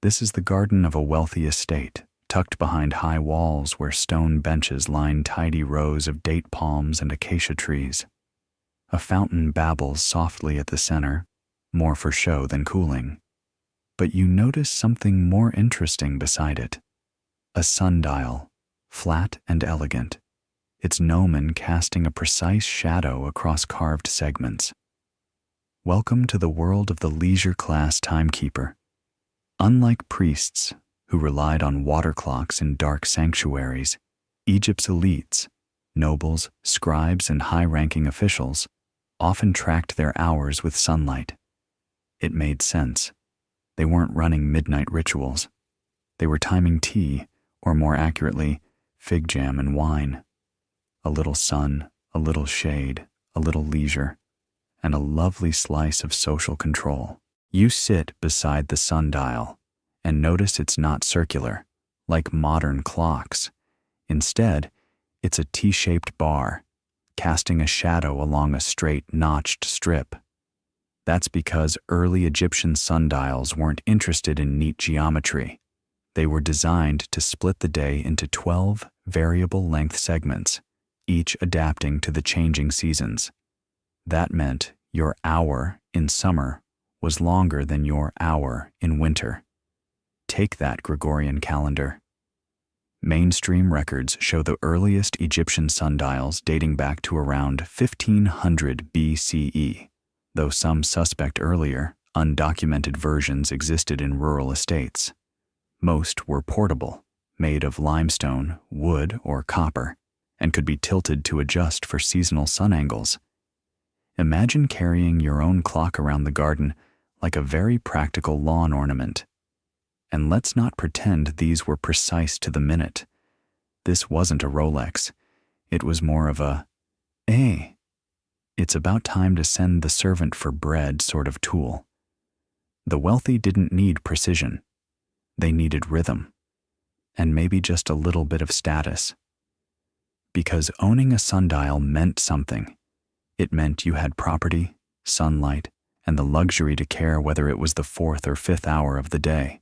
This is the garden of a wealthy estate, tucked behind high walls where stone benches line tidy rows of date palms and acacia trees. A fountain babbles softly at the center, more for show than cooling. But you notice something more interesting beside it. A sundial, flat and elegant, its gnomon casting a precise shadow across carved segments. Welcome to the world of the leisure-class timekeeper. Unlike priests, who relied on water clocks in dark sanctuaries, Egypt's elites, nobles, scribes, and high-ranking officials, often tracked their hours with sunlight. It made sense. They weren't running midnight rituals. They were timing tea, or more accurately, fig jam and wine. A little sun, a little shade, a little leisure, and a lovely slice of social control. You sit beside the sundial and notice it's not circular, like modern clocks. Instead, it's a T-shaped bar, casting a shadow along a straight, notched strip. That's because early Egyptian sundials weren't interested in neat geometry. They were designed to split the day into 12 variable length segments, each adapting to the changing seasons. That meant your hour in summer was longer than your hour in winter. Take that Gregorian calendar. Mainstream records show the earliest Egyptian sundials dating back to around 1500 BCE, though some suspect earlier, undocumented versions existed in rural estates. Most were portable, made of limestone, wood, or copper, and could be tilted to adjust for seasonal sun angles. Imagine carrying your own clock around the garden like a very practical lawn ornament. And let's not pretend these were precise to the minute. This wasn't a Rolex. It was more of a, hey, it's about time to send the servant for bread sort of tool. The wealthy didn't need precision. They needed rhythm, and maybe just a little bit of status. Because owning a sundial meant something. It meant you had property, sunlight, and the luxury to care whether it was the 4th or 5th hour of the day.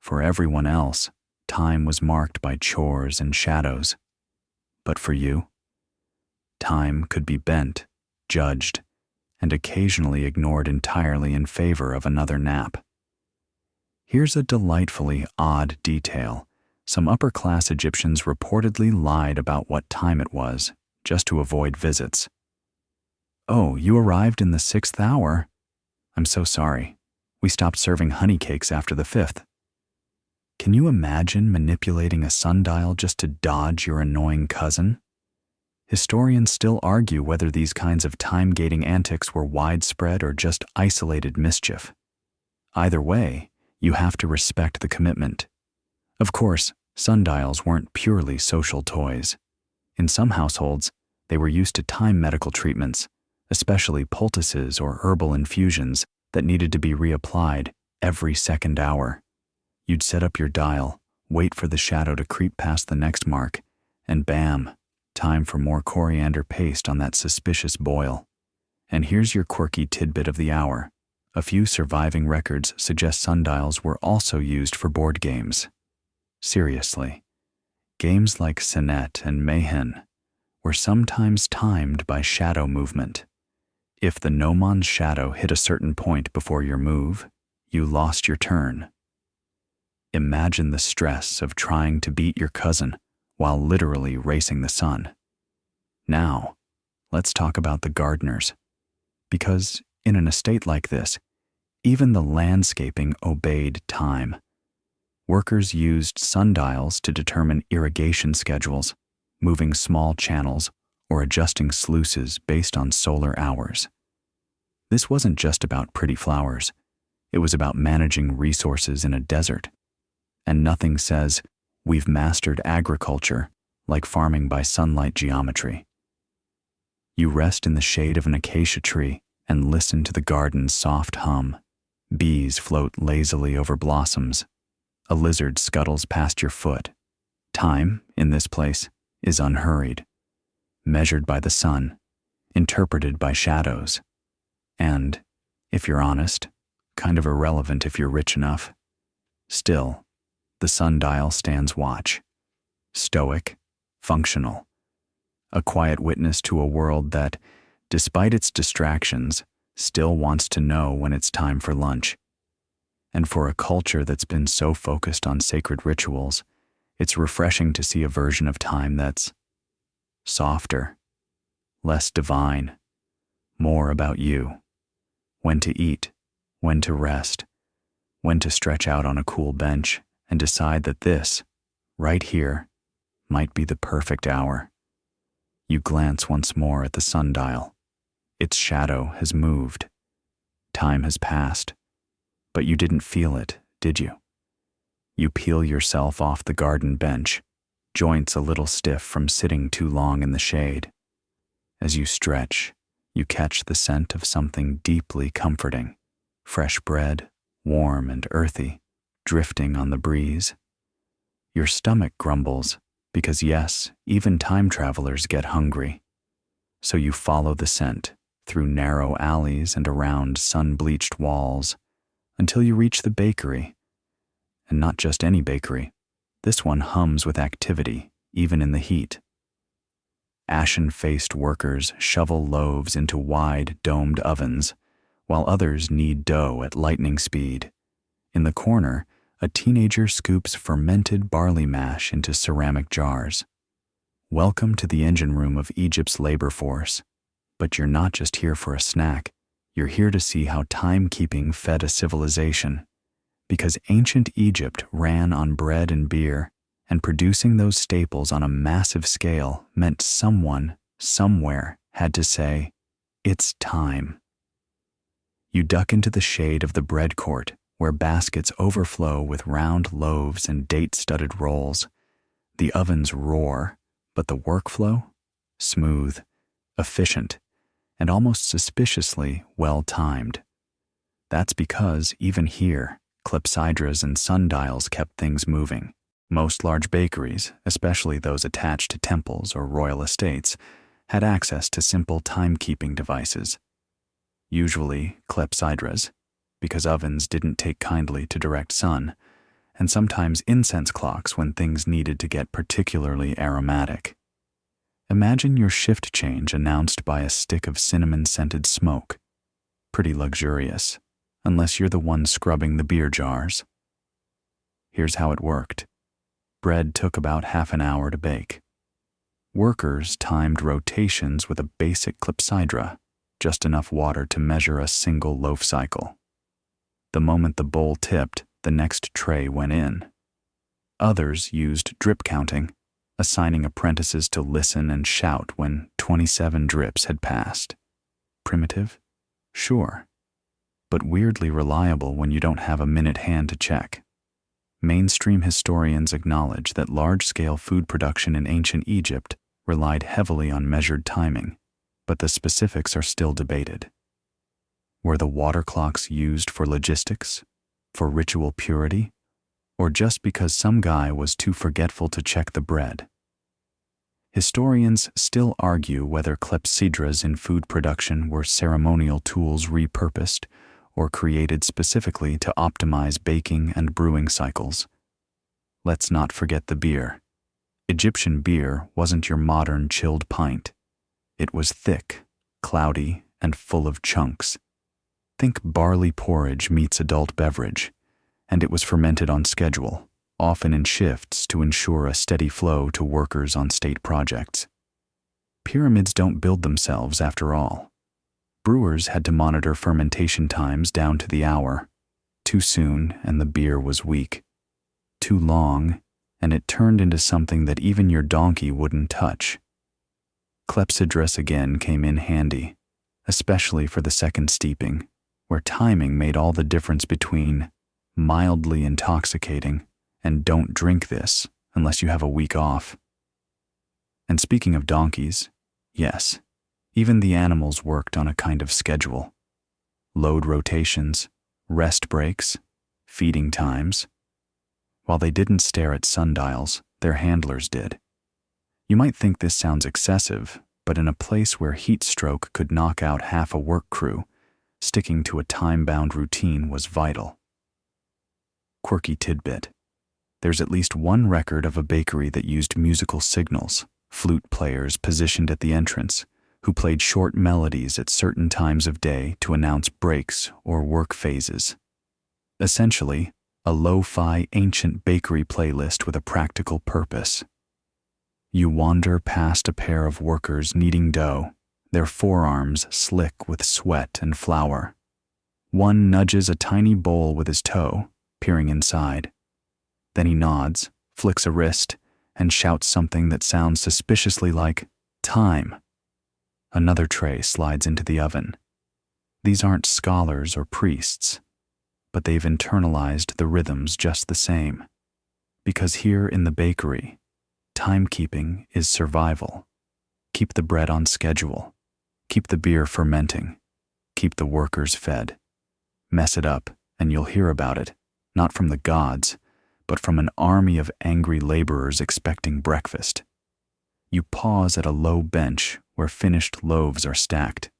For everyone else, time was marked by chores and shadows. But for you, time could be bent, judged, and occasionally ignored entirely in favor of another nap. Here's a delightfully odd detail. Some upper-class Egyptians reportedly lied about what time it was, just to avoid visits. Oh, you arrived in the 6th hour? I'm so sorry. We stopped serving honey cakes after the 5th. Can you imagine manipulating a sundial just to dodge your annoying cousin? Historians still argue whether these kinds of time-gating antics were widespread or just isolated mischief. Either way, you have to respect the commitment. Of course, sundials weren't purely social toys. In some households, they were used to time medical treatments, especially poultices or herbal infusions that needed to be reapplied every second hour. You'd set up your dial, wait for the shadow to creep past the next mark, and bam, time for more coriander paste on that suspicious boil. And here's your quirky tidbit of the hour. A few surviving records suggest sundials were also used for board games. Seriously, games like Senet and Mayhen were sometimes timed by shadow movement. If the gnomon's shadow hit a certain point before your move, you lost your turn. Imagine the stress of trying to beat your cousin while literally racing the sun. Now, let's talk about the gardeners. Because in an estate like this, even the landscaping obeyed time. Workers used sundials to determine irrigation schedules, moving small channels, or adjusting sluices based on solar hours. This wasn't just about pretty flowers. It was about managing resources in a desert. And nothing says, we've mastered agriculture, like farming by sunlight geometry. You rest in the shade of an acacia tree and listen to the garden's soft hum. Bees float lazily over blossoms. A lizard scuttles past your foot. Time, in this place, is unhurried, measured by the sun, interpreted by shadows, and, if you're honest, kind of irrelevant if you're rich enough. Still, the sundial stands watch. Stoic, functional. A quiet witness to a world that, despite its distractions, still wants to know when it's time for lunch. And for a culture that's been so focused on sacred rituals, it's refreshing to see a version of time that's softer, less divine, more about you. When to eat, when to rest, when to stretch out on a cool bench and decide that this, right here, might be the perfect hour. You glance once more at the sundial. Its shadow has moved. Time has passed, but you didn't feel it, did you? You peel yourself off the garden bench, joints a little stiff from sitting too long in the shade. As you stretch, you catch the scent of something deeply comforting, fresh bread, warm and earthy, drifting on the breeze. Your stomach grumbles because yes, even time travelers get hungry. So you follow the scent through narrow alleys and around sun-bleached walls until you reach the bakery. And not just any bakery. This one hums with activity, even in the heat. Ashen-faced workers shovel loaves into wide, domed ovens, while others knead dough at lightning speed. In the corner, a teenager scoops fermented barley mash into ceramic jars. Welcome to the engine room of Egypt's labor force. But you're not just here for a snack. You're here to see how timekeeping fed a civilization. Because ancient Egypt ran on bread and beer, and producing those staples on a massive scale meant someone, somewhere, had to say, "It's time." You duck into the shade of the bread court, where baskets overflow with round loaves and date-studded rolls. The ovens roar, but the workflow? Smooth, efficient, and almost suspiciously well-timed. That's because, even here, clepsydras and sundials kept things moving. Most large bakeries, especially those attached to temples or royal estates, had access to simple timekeeping devices. Usually clepsydras, because ovens didn't take kindly to direct sun, and sometimes incense clocks when things needed to get particularly aromatic. Imagine your shift change announced by a stick of cinnamon-scented smoke. Pretty luxurious, unless you're the one scrubbing the beer jars. Here's how it worked. Bread took about half an hour to bake. Workers timed rotations with a basic clepsydra, just enough water to measure a single loaf cycle. The moment the bowl tipped, the next tray went in. Others used drip counting, assigning apprentices to listen and shout when 27 drips had passed. Primitive? Sure. But weirdly reliable when you don't have a minute hand to check. Mainstream historians acknowledge that large-scale food production in ancient Egypt relied heavily on measured timing, but the specifics are still debated. Were the water clocks used for logistics, for ritual purity, or just because some guy was too forgetful to check the bread? Historians still argue whether clepsydras in food production were ceremonial tools repurposed or created specifically to optimize baking and brewing cycles. Let's not forget the beer. Egyptian beer wasn't your modern chilled pint. It was thick, cloudy, and full of chunks. Think barley porridge meets adult beverage, and it was fermented on schedule, often in shifts to ensure a steady flow to workers on state projects. Pyramids don't build themselves after all. Brewers had to monitor fermentation times down to the hour. Too soon, and the beer was weak. Too long, and it turned into something that even your donkey wouldn't touch. Clepsydras again came in handy, especially for the second steeping, where timing made all the difference between mildly intoxicating and don't drink this unless you have a week off. And speaking of donkeys, yes, even the animals worked on a kind of schedule. Load rotations, rest breaks, feeding times. While they didn't stare at sundials, their handlers did. You might think this sounds excessive, but in a place where heat stroke could knock out half a work crew, sticking to a time-bound routine was vital. Quirky tidbit. There's at least one record of a bakery that used musical signals, flute players positioned at the entrance, who played short melodies at certain times of day to announce breaks or work phases. Essentially, a lo-fi ancient bakery playlist with a practical purpose. You wander past a pair of workers kneading dough, their forearms slick with sweat and flour. One nudges a tiny bowl with his toe, peering inside. Then he nods, flicks a wrist, and shouts something that sounds suspiciously like, "Time." Another tray slides into the oven. These aren't scholars or priests, but they've internalized the rhythms just the same. Because here in the bakery, timekeeping is survival. Keep the bread on schedule. Keep the beer fermenting. Keep the workers fed. Mess it up, and you'll hear about it, not from the gods, but from an army of angry laborers expecting breakfast. You pause at a low bench where finished loaves are stacked.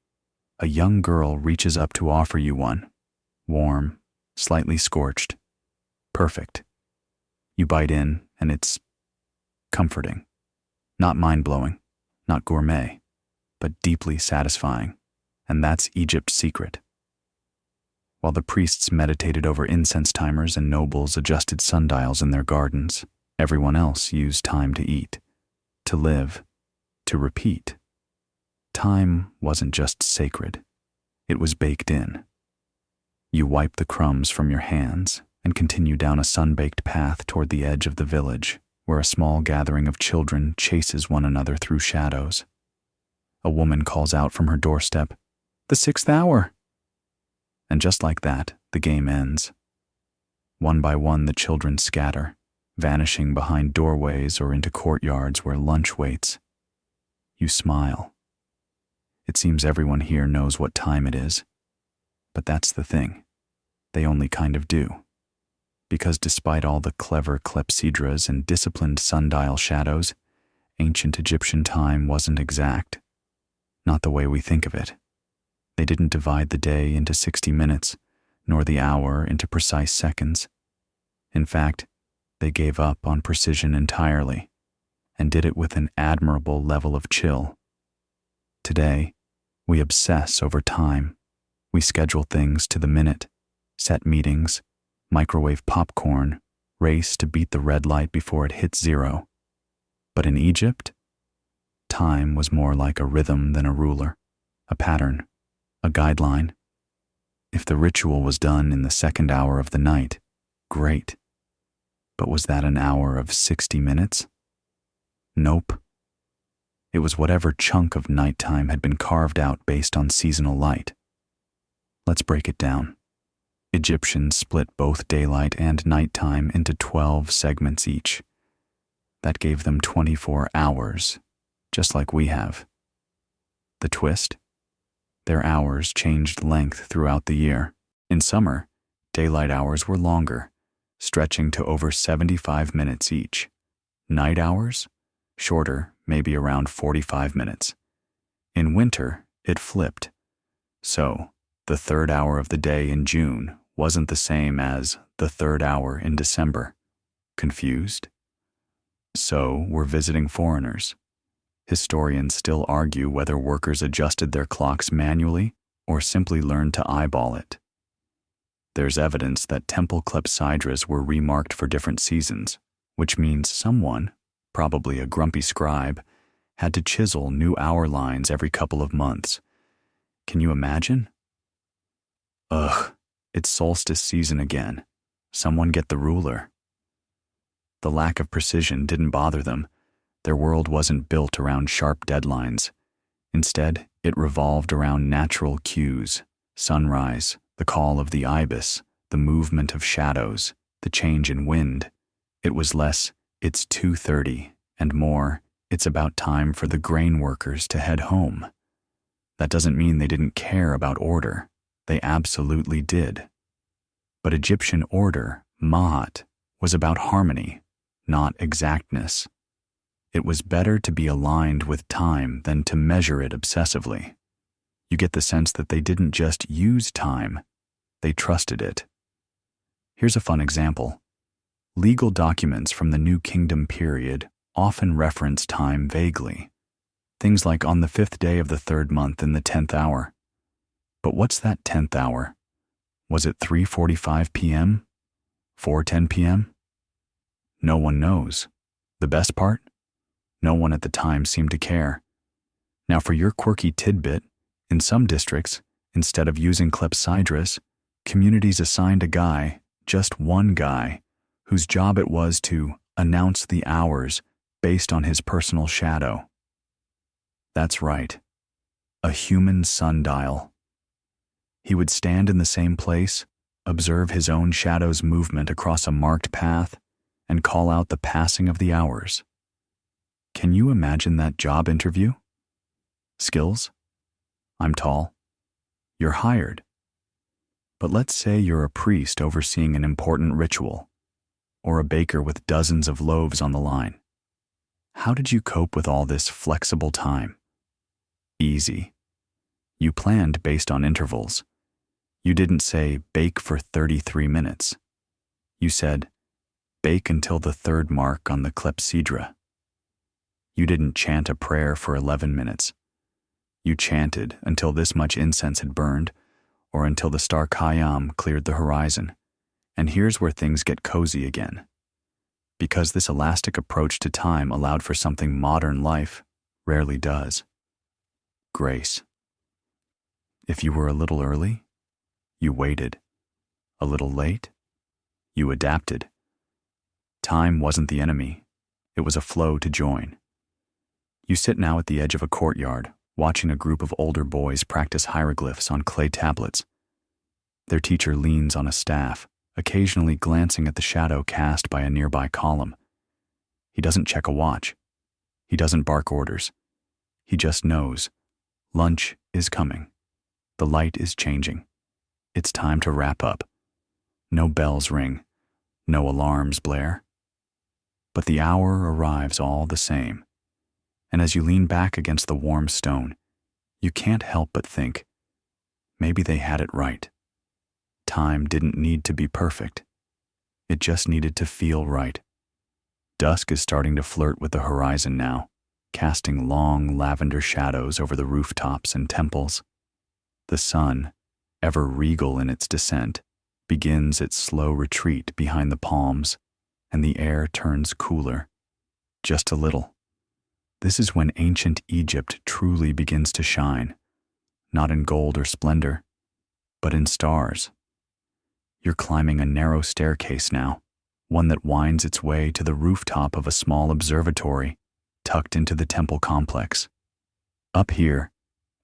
A young girl reaches up to offer you one. Warm, slightly scorched. Perfect. You bite in, and it's comforting. Not mind-blowing, not gourmet, but deeply satisfying. And that's Egypt's secret. While the priests meditated over incense timers and nobles adjusted sundials in their gardens, everyone else used time to eat, to live, to repeat. Time wasn't just sacred. It was baked in. You wipe the crumbs from your hands and continue down a sun-baked path toward the edge of the village, where a small gathering of children chases one another through shadows. A woman calls out from her doorstep, "The 6th hour!" And just like that, the game ends. One by one, the children scatter, vanishing behind doorways or into courtyards where lunch waits. You smile. It seems everyone here knows what time it is. But that's the thing. They only kind of do. Because despite all the clever clepsydras and disciplined sundial shadows, ancient Egyptian time wasn't exact. Not the way we think of it. They didn't divide the day into 60 minutes, nor the hour into precise seconds. In fact, they gave up on precision entirely, and did it with an admirable level of chill. Today, we obsess over time. We schedule things to the minute, set meetings, microwave popcorn, race to beat the red light before it hits 0. But in Egypt, time was more like a rhythm than a ruler, a pattern, a guideline. If the ritual was done in the 2nd hour of the night, great. But was that an hour of 60 minutes? Nope. It was whatever chunk of nighttime had been carved out based on seasonal light. Let's break it down. Egyptians split both daylight and nighttime into 12 segments each. That gave them 24 hours, just like we have. The twist? Their hours changed length throughout the year. In summer, daylight hours were longer, stretching to over 75 minutes each. Night hours? Shorter, maybe around 45 minutes. In winter, it flipped. So, the 3rd hour of the day in June wasn't the same as the 3rd hour in December. Confused? So, we're visiting foreigners. Historians still argue whether workers adjusted their clocks manually or simply learned to eyeball it. There's evidence that temple clepsydras were remarked for different seasons, which means someone, probably a grumpy scribe, had to chisel new hour lines every couple of months. Can you imagine? Ugh, it's solstice season again. Someone get the ruler. The lack of precision didn't bother them. Their world wasn't built around sharp deadlines. Instead, it revolved around natural cues: sunrise, the call of the ibis, the movement of shadows, the change in wind. It was less, it's 2:30, and more, it's about time for the grain workers to head home. That doesn't mean they didn't care about order. They absolutely did. But Egyptian order, Ma'at, was about harmony, not exactness. It was better to be aligned with time than to measure it obsessively. You get the sense that they didn't just use time, they trusted it. Here's a fun example. Legal documents from the New Kingdom period often reference time vaguely. Things like on the 5th day of the 3rd month in the 10th hour. But what's that 10th hour? Was it 3:45 p.m.? 4:10 p.m.? No one knows. The best part? No one at the time seemed to care. Now for your quirky tidbit, in some districts, instead of using clepsydras, communities assigned a guy, just one guy, whose job it was to announce the hours based on his personal shadow. That's right. A human sundial. He would stand in the same place, observe his own shadow's movement across a marked path, and call out the passing of the hours. Can you imagine that job interview? Skills? I'm tall. You're hired. But let's say you're a priest overseeing an important ritual, or a baker with dozens of loaves on the line. How did you cope with all this flexible time? Easy. You planned based on intervals. You didn't say, bake for 33 minutes. You said, bake until the third mark on the clepsydra. You didn't chant a prayer for 11 minutes. You chanted until this much incense had burned, or until the star Khayyam cleared the horizon. And here's where things get cozy again. Because this elastic approach to time allowed for something modern life rarely does. Grace. If you were a little early, you waited. A little late, you adapted. Time wasn't the enemy. It was a flow to join. You sit now at the edge of a courtyard, watching a group of older boys practice hieroglyphs on clay tablets. Their teacher leans on a staff, occasionally glancing at the shadow cast by a nearby column. He doesn't check a watch. He doesn't bark orders. He just knows. Lunch is coming. The light is changing. It's time to wrap up. No bells ring. No alarms blare. But the hour arrives all the same. And as you lean back against the warm stone, you can't help but think, maybe they had it right. Time didn't need to be perfect. It just needed to feel right. Dusk is starting to flirt with the horizon now, casting long lavender shadows over the rooftops and temples. The sun, ever regal in its descent, begins its slow retreat behind the palms, and the air turns cooler. Just a little. This is when ancient Egypt truly begins to shine, not in gold or splendor, but in stars. You're climbing a narrow staircase now, one that winds its way to the rooftop of a small observatory tucked into the temple complex. Up here,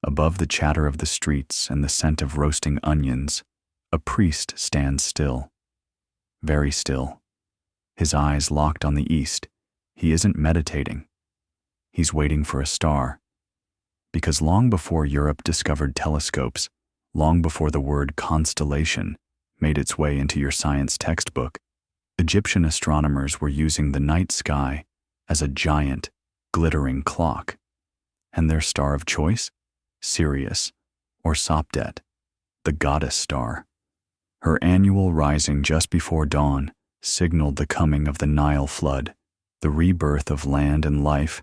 above the chatter of the streets and the scent of roasting onions, a priest stands still. Very still. His eyes locked on the east. He isn't meditating. He's waiting for a star. Because long before Europe discovered telescopes, long before the word constellation made its way into your science textbook, Egyptian astronomers were using the night sky as a giant, glittering clock. And their star of choice? Sirius, or Sopdet, the goddess star. Her annual rising just before dawn signaled the coming of the Nile flood, the rebirth of land and life,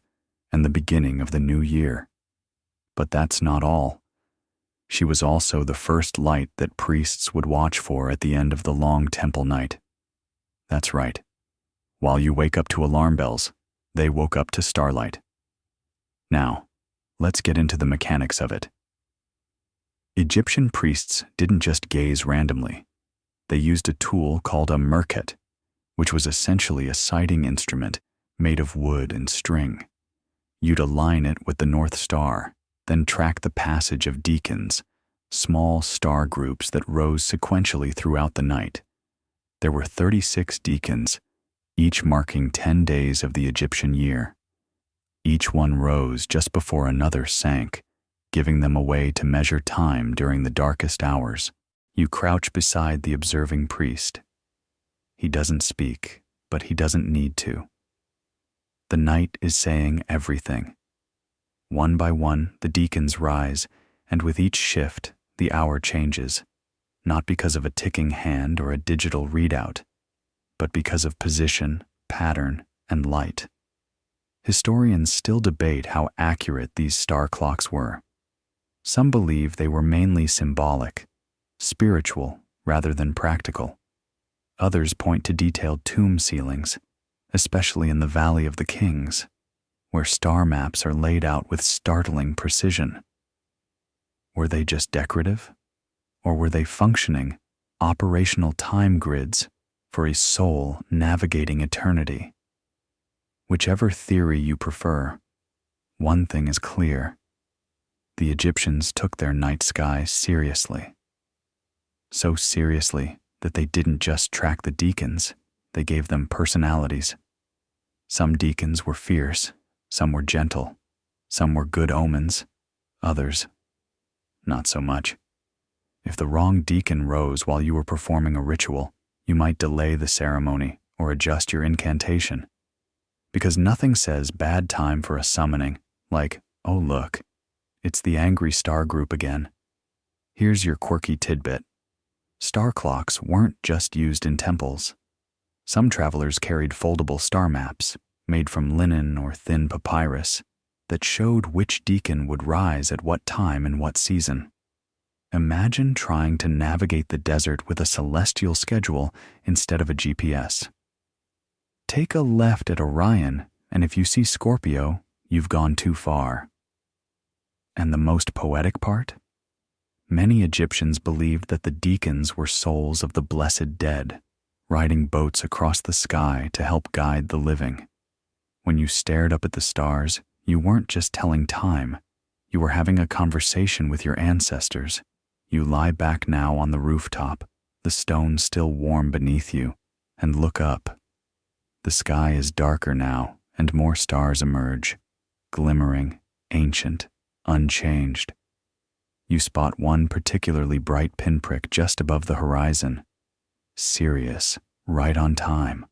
and the beginning of the new year. But that's not all. She was also the first light that priests would watch for at the end of the long temple night. That's right. While you wake up to alarm bells, they woke up to starlight. Now, let's get into the mechanics of it. Egyptian priests didn't just gaze randomly. They used a tool called a merkhet, which was essentially a sighting instrument made of wood and string. You'd align it with the North Star, then track the passage of deacons, small star groups that rose sequentially throughout the night. There were 36 deacons, each marking 10 days of the Egyptian year. Each one rose just before another sank, giving them a way to measure time during the darkest hours. You crouch beside the observing priest. He doesn't speak, but he doesn't need to. The night is saying everything. One by one, the deacons rise, and with each shift, the hour changes, not because of a ticking hand or a digital readout, but because of position, pattern, and light. Historians still debate how accurate these star clocks were. Some believe they were mainly symbolic, spiritual rather than practical. Others point to detailed tomb ceilings, especially in the Valley of the Kings, where star maps are laid out with startling precision. Were they just decorative? Or were they functioning, operational time grids for a soul navigating eternity? Whichever theory you prefer, one thing is clear. The Egyptians took their night sky seriously. so seriously that they didn't just track the deacons, they gave them personalities. Some deacons were fierce, some were gentle, some were good omens, others, not so much. If the wrong deacon rose while you were performing a ritual, you might delay the ceremony or adjust your incantation. Because nothing says bad time for a summoning like, oh look, it's the angry star group again. Here's your quirky tidbit. Star clocks weren't just used in temples. Some travelers carried foldable star maps, made from linen or thin papyrus, that showed which deacon would rise at what time in what season. Imagine trying to navigate the desert with a celestial schedule instead of a GPS. Take a left at Orion, and if you see Scorpio, you've gone too far. And the most poetic part? Many Egyptians believed that the deacons were souls of the blessed dead, riding boats across the sky to help guide the living. When you stared up at the stars, you weren't just telling time, you were having a conversation with your ancestors. You lie back now on the rooftop, the stone still warm beneath you, and look up. The sky is darker now, and more stars emerge, glimmering, ancient, unchanged. You spot one particularly bright pinprick just above the horizon. Sirius, right on time.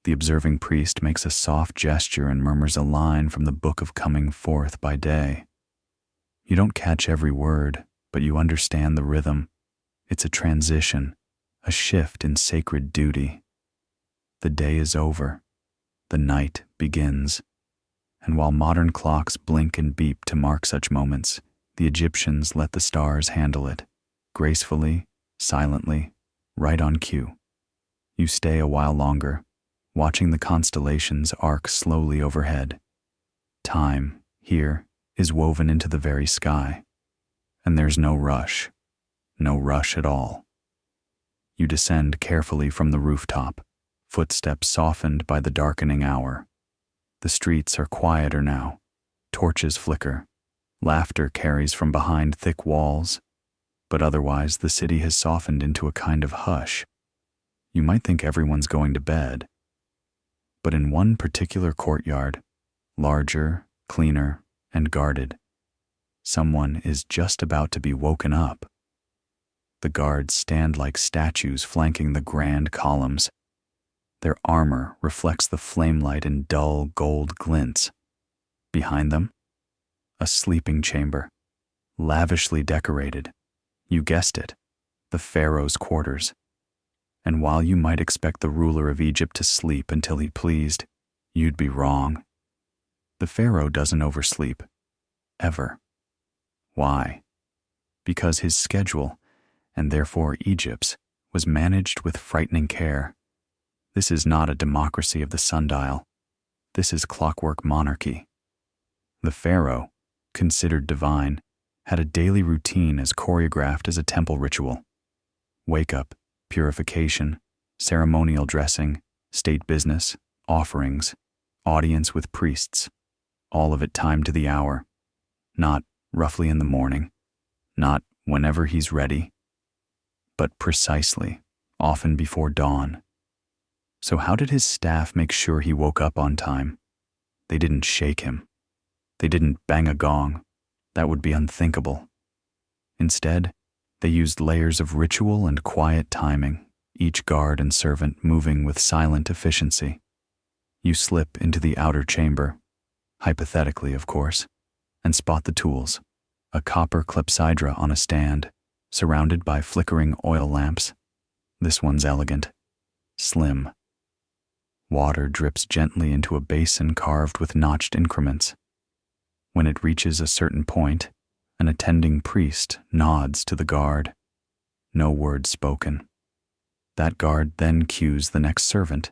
The observing priest makes a soft gesture and murmurs a line from the book of coming forth by day. You don't catch every word, but you understand the rhythm. It's a transition, a shift in sacred duty. The day is over. The night begins. And while modern clocks blink and beep to mark such moments, the Egyptians let the stars handle it, gracefully, silently, right on cue. You stay a while longer, watching the constellations arc slowly overhead. Time, here, is woven into the very sky. And there's no rush at all. You descend carefully from the rooftop, footsteps softened by the darkening hour. The streets are quieter now, torches flicker, laughter carries from behind thick walls, but otherwise the city has softened into a kind of hush. You might think everyone's going to bed. But in one particular courtyard, larger, cleaner, and guarded, someone is just about to be woken up. The guards stand like statues flanking the grand columns. Their armor reflects the flamelight in dull gold glints. Behind them, a sleeping chamber, lavishly decorated. You guessed it, the pharaoh's quarters. And while you might expect the ruler of Egypt to sleep until he pleased, you'd be wrong. The pharaoh doesn't oversleep, ever. Why? Because his schedule, and therefore Egypt's, was managed with frightening care. This is not a democracy of the sundial. This is clockwork monarchy. The pharaoh, considered divine, had a daily routine as choreographed as a temple ritual. Wake up, purification, ceremonial dressing, state business, offerings, audience with priests, all of it timed to the hour. Not roughly in the morning, not whenever he's ready, but precisely, often before dawn. So how did his staff make sure he woke up on time? They didn't shake him. They didn't bang a gong. That would be unthinkable. Instead, they used layers of ritual and quiet timing, each guard and servant moving with silent efficiency. You slip into the outer chamber, hypothetically of course, and spot the tools, a copper clepsydra on a stand, surrounded by flickering oil lamps. This one's elegant, slim. Water drips gently into a basin carved with notched increments. When it reaches a certain point, an attending priest nods to the guard. No word spoken. That guard then cues the next servant,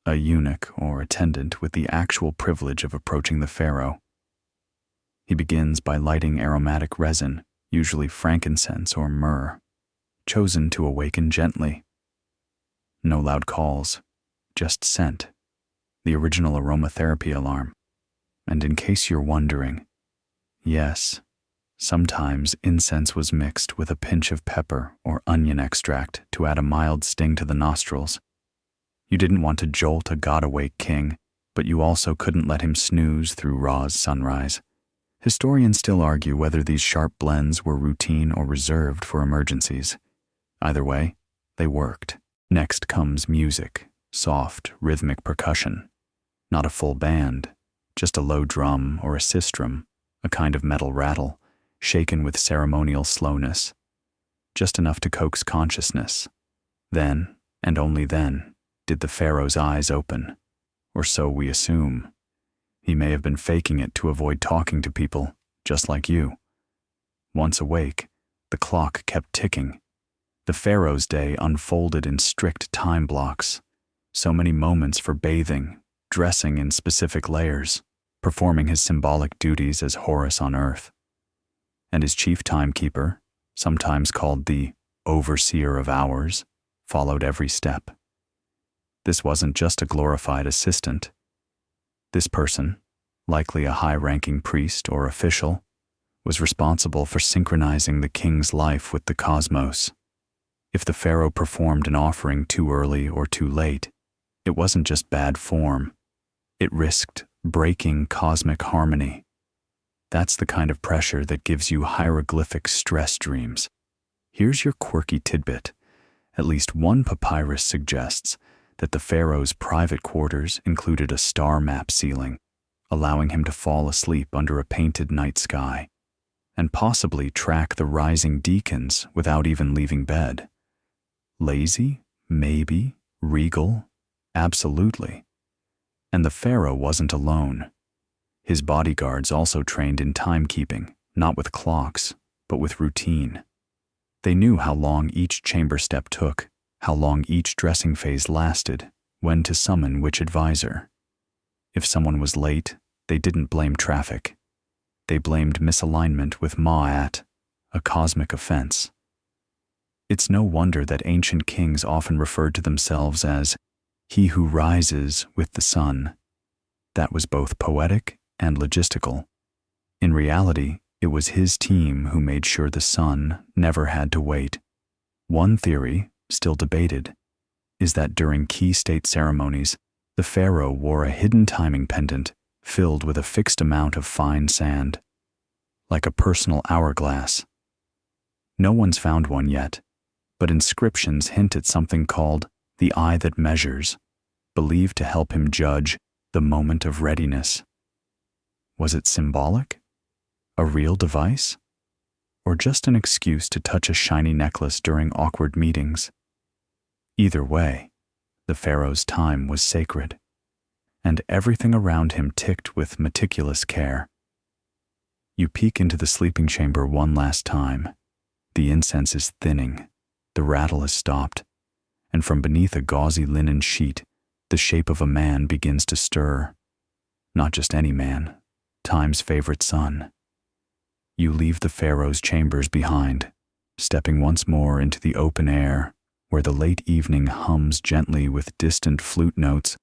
a eunuch or attendant with the actual privilege of approaching the pharaoh. He begins by lighting aromatic resin, usually frankincense or myrrh, chosen to awaken gently. No loud calls, just scent, the original aromatherapy alarm. And in case you're wondering, yes, Sometimes incense was mixed with a pinch of pepper or onion extract to add a mild sting to the nostrils. You didn't want to jolt a god-awake king, but you also couldn't let him snooze through Ra's sunrise. Historians still argue whether these sharp blends were routine or reserved for emergencies. Either way, they worked. Next comes music, soft, rhythmic percussion. Not a full band, just a low drum or a sistrum, a kind of metal rattle, shaken with ceremonial slowness. Just enough to coax consciousness. Then, and only then, did the pharaoh's eyes open. Or so we assume. He may have been faking it to avoid talking to people, just like you. Once awake, the clock kept ticking. The pharaoh's day unfolded in strict time blocks. So many moments for bathing, dressing in specific layers, performing his symbolic duties as Horus on earth. And his chief timekeeper, sometimes called the overseer of hours, followed every step. This wasn't just a glorified assistant. This person, likely a high-ranking priest or official, was responsible for synchronizing the king's life with the cosmos. If the pharaoh performed an offering too early or too late, it wasn't just bad form. It risked breaking cosmic harmony. That's the kind of pressure that gives you hieroglyphic stress dreams. Here's your quirky tidbit. At least one papyrus suggests that the pharaoh's private quarters included a star map ceiling, allowing him to fall asleep under a painted night sky, and possibly track the rising deacons without even leaving bed. Lazy? Maybe. Regal? Absolutely. And the pharaoh wasn't alone. His bodyguards also trained in timekeeping, not with clocks, but with routine. They knew how long each chamber step took, how long each dressing phase lasted, when to summon which advisor. If someone was late, they didn't blame traffic. They blamed misalignment with Ma'at, a cosmic offense. It's no wonder that ancient kings often referred to themselves as he who rises with the sun. That was both poetic and logistical. In reality, it was his team who made sure the sun never had to wait. One theory, still debated, is that during key state ceremonies, the pharaoh wore a hidden timing pendant filled with a fixed amount of fine sand, like a personal hourglass. No one's found one yet, but inscriptions hint at something called the eye that measures, believed to help him judge the moment of readiness. Was it symbolic? A real device? Or just an excuse to touch a shiny necklace during awkward meetings? Either way, the pharaoh's time was sacred, and everything around him ticked with meticulous care. You peek into the sleeping chamber one last time. The incense is thinning, the rattle has stopped, and from beneath a gauzy linen sheet, the shape of a man begins to stir. Not just any man, time's favorite son. You leave the pharaoh's chambers behind, stepping once more into the open air, where the late evening hums gently with distant flute notes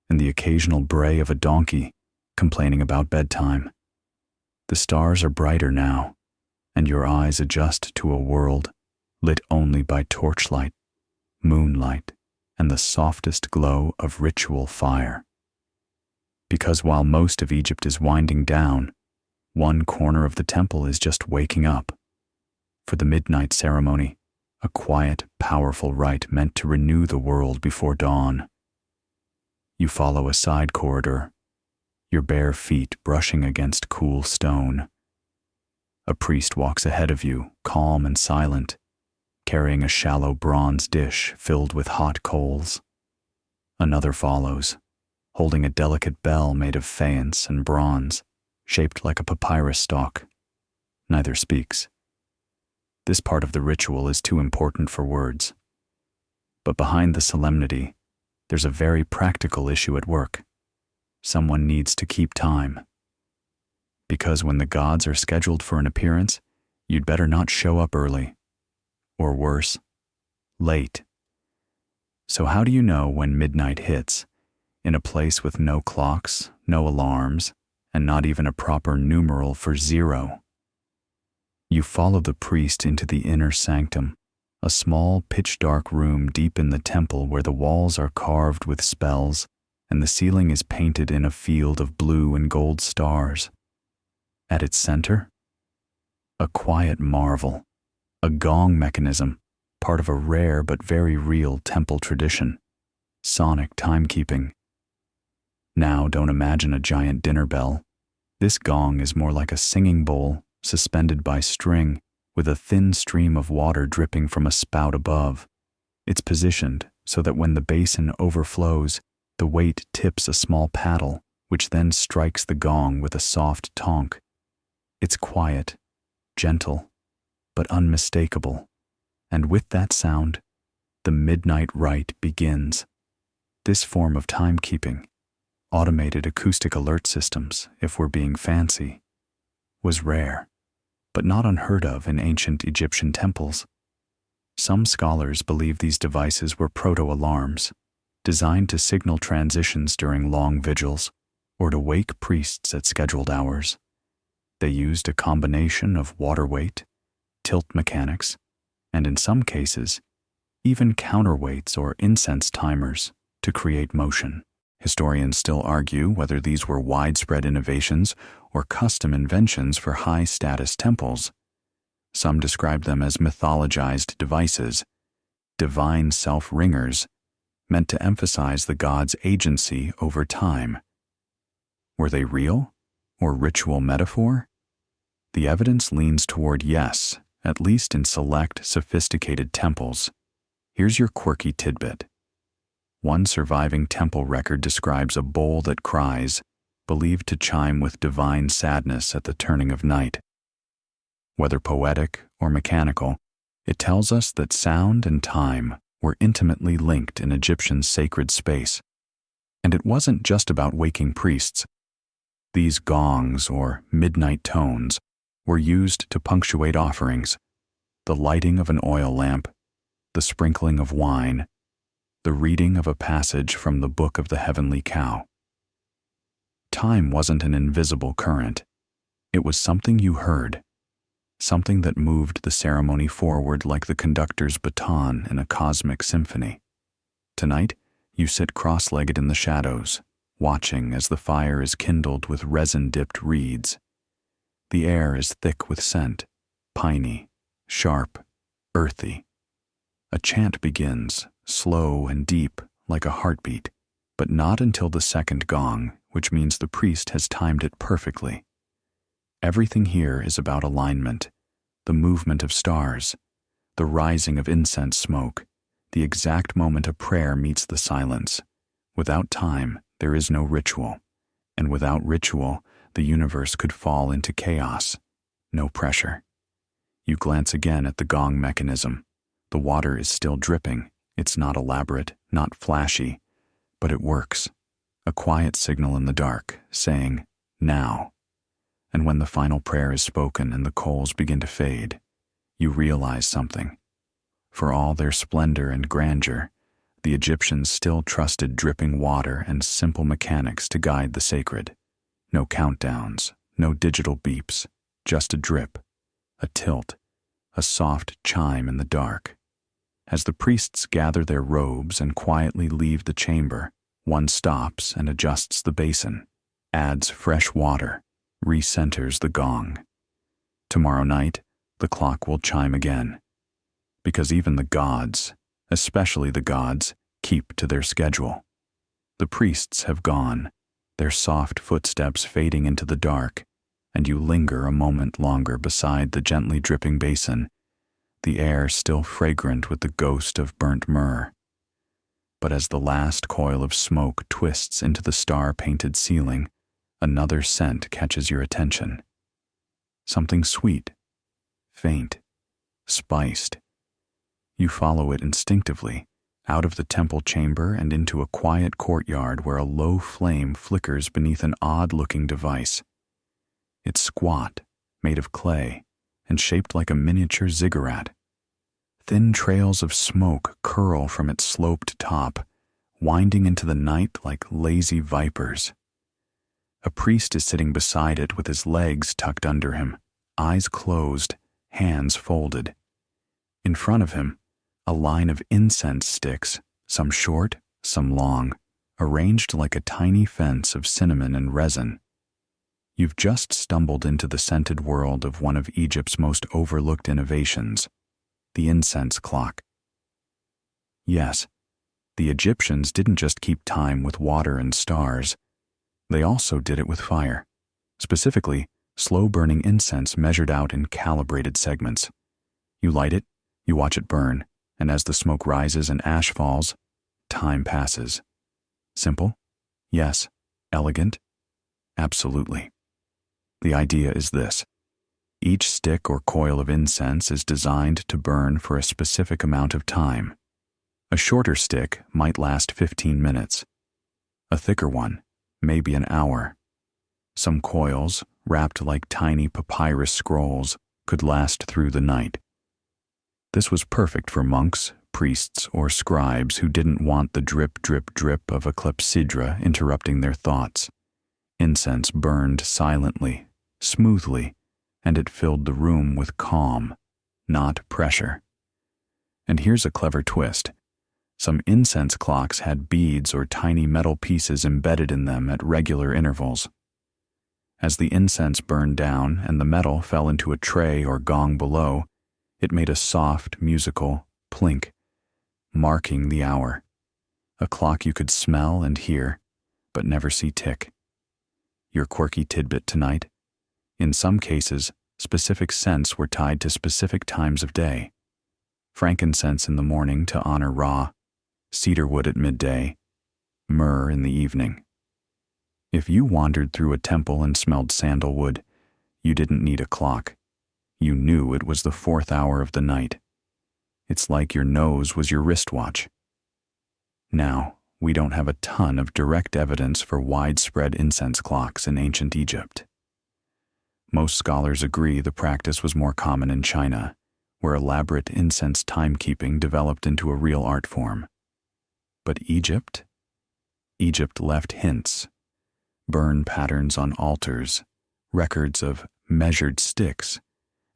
and the occasional bray of a donkey complaining about bedtime. The stars are brighter now, and your eyes adjust to a world lit only by torchlight, moonlight, and the softest glow of ritual fire. Because while most of Egypt is winding down, one corner of the temple is just waking up. For the midnight ceremony, a quiet, powerful rite meant to renew the world before dawn. You follow a side corridor, your bare feet brushing against cool stone. A priest walks ahead of you, calm and silent, carrying a shallow bronze dish filled with hot coals. Another follows, holding a delicate bell made of faience and bronze, shaped like a papyrus stalk. Neither speaks. This part of the ritual is too important for words. But behind the solemnity, there's a very practical issue at work. Someone needs to keep time. Because when the gods are scheduled for an appearance, you'd better not show up early. Or worse, late. So how do you know when midnight hits, in a place with no clocks, no alarms, and not even a proper numeral for 0? You follow the priest into the inner sanctum, a small pitch-dark room deep in the temple where the walls are carved with spells and the ceiling is painted in a field of blue and gold stars. At its center, a quiet marvel, a gong mechanism, part of a rare but very real temple tradition, sonic timekeeping. Now don't imagine a giant dinner bell. This gong is more like a singing bowl suspended by string, with a thin stream of water dripping from a spout above. It's positioned so that when the basin overflows, the weight tips a small paddle, which then strikes the gong with a soft tonk. It's quiet, gentle, but unmistakable, and with that sound, the midnight rite begins. This form of timekeeping, automated acoustic alert systems, if we're being fancy, was rare, but not unheard of in ancient Egyptian temples. Some scholars believe these devices were proto-alarms, designed to signal transitions during long vigils or to wake priests at scheduled hours. They used a combination of water weight, tilt mechanics, and in some cases, even counterweights or incense timers to create motion. Historians still argue whether these were widespread innovations or custom inventions for high-status temples. Some describe them as mythologized devices, divine self-ringers, meant to emphasize the god's agency over time. Were they real or ritual metaphor? The evidence leans toward yes, at least in select, sophisticated temples. Here's your quirky tidbit. One surviving temple record describes a bowl that cries, believed to chime with divine sadness at the turning of night. Whether poetic or mechanical, it tells us that sound and time were intimately linked in Egyptian sacred space. And it wasn't just about waking priests. These gongs, or midnight tones, were used to punctuate offerings, the lighting of an oil lamp, the sprinkling of wine, the reading of a passage from the Book of the Heavenly Cow. Time wasn't an invisible current. It was something you heard, something that moved the ceremony forward like the conductor's baton in a cosmic symphony. Tonight, you sit cross-legged in the shadows, watching as the fire is kindled with resin-dipped reeds. The air is thick with scent, piney, sharp, earthy. A chant begins, slow and deep, like a heartbeat, but not until the second gong, which means the priest has timed it perfectly. Everything here is about alignment, the movement of stars, the rising of incense smoke, the exact moment a prayer meets the silence. Without time, there is no ritual, and without ritual, the universe could fall into chaos. No pressure. You glance again at the gong mechanism. The water is still dripping. It's not elaborate, not flashy, but it works. A quiet signal in the dark, saying, now. And when the final prayer is spoken and the coals begin to fade, you realize something. For all their splendor and grandeur, the Egyptians still trusted dripping water and simple mechanics to guide the sacred. No countdowns, no digital beeps, just a drip, a tilt, a soft chime in the dark. As the priests gather their robes and quietly leave the chamber, one stops and adjusts the basin, adds fresh water, recenters the gong. Tomorrow night, the clock will chime again. Because even the gods, especially the gods, keep to their schedule. The priests have gone, their soft footsteps fading into the dark, and you linger a moment longer beside the gently dripping basin, the air still fragrant with the ghost of burnt myrrh. But as the last coil of smoke twists into the star-painted ceiling, another scent catches your attention. Something sweet, faint, spiced. You follow it instinctively, out of the temple chamber and into a quiet courtyard where a low flame flickers beneath an odd-looking device. It's squat, made of clay, and shaped like a miniature ziggurat. Thin trails of smoke curl from its sloped top, winding into the night like lazy vipers. A priest is sitting beside it with his legs tucked under him, eyes closed, hands folded. In front of him, a line of incense sticks, some short, some long, arranged like a tiny fence of cinnamon and resin. You've just stumbled into the scented world of one of Egypt's most overlooked innovations, the incense clock. Yes, the Egyptians didn't just keep time with water and stars. They also did it with fire. Specifically, slow-burning incense measured out in calibrated segments. You light it, you watch it burn, and as the smoke rises and ash falls, time passes. Simple? Yes. Elegant? Absolutely. The idea is this. Each stick or coil of incense is designed to burn for a specific amount of time. A shorter stick might last 15 minutes. A thicker one, maybe an hour. Some coils, wrapped like tiny papyrus scrolls, could last through the night. This was perfect for monks, priests, or scribes who didn't want the drip, drip, drip of a clepsydra interrupting their thoughts. Incense burned silently, smoothly, and it filled the room with calm, not pressure. And here's a clever twist. Some incense clocks had beads or tiny metal pieces embedded in them at regular intervals. As the incense burned down and the metal fell into a tray or gong below, it made a soft, musical plink, marking the hour. A clock you could smell and hear, but never see tick. Your quirky tidbit tonight? In some cases, specific scents were tied to specific times of day. Frankincense in the morning to honor Ra, cedarwood at midday, myrrh in the evening. If you wandered through a temple and smelled sandalwood, you didn't need a clock. You knew it was the 4th hour of the night. It's like your nose was your wristwatch. Now, we don't have a ton of direct evidence for widespread incense clocks in ancient Egypt. Most scholars agree the practice was more common in China, where elaborate incense timekeeping developed into a real art form. But Egypt? Egypt left hints. Burn patterns on altars, records of measured sticks,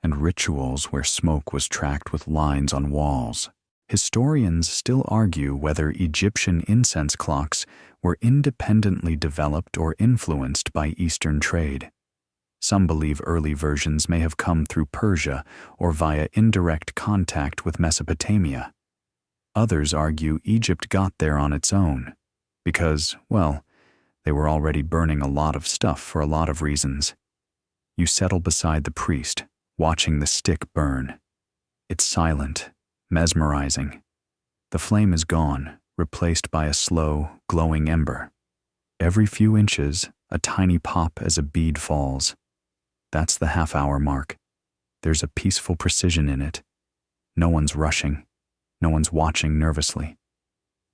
and rituals where smoke was tracked with lines on walls. Historians still argue whether Egyptian incense clocks were independently developed or influenced by Eastern trade. Some believe early versions may have come through Persia or via indirect contact with Mesopotamia. Others argue Egypt got there on its own, because, well, they were already burning a lot of stuff for a lot of reasons. You settle beside the priest, watching the stick burn. It's silent, mesmerizing. The flame is gone, replaced by a slow, glowing ember. Every few inches, a tiny pop as a bead falls. That's the half-hour mark. There's a peaceful precision in it. No one's rushing. No one's watching nervously.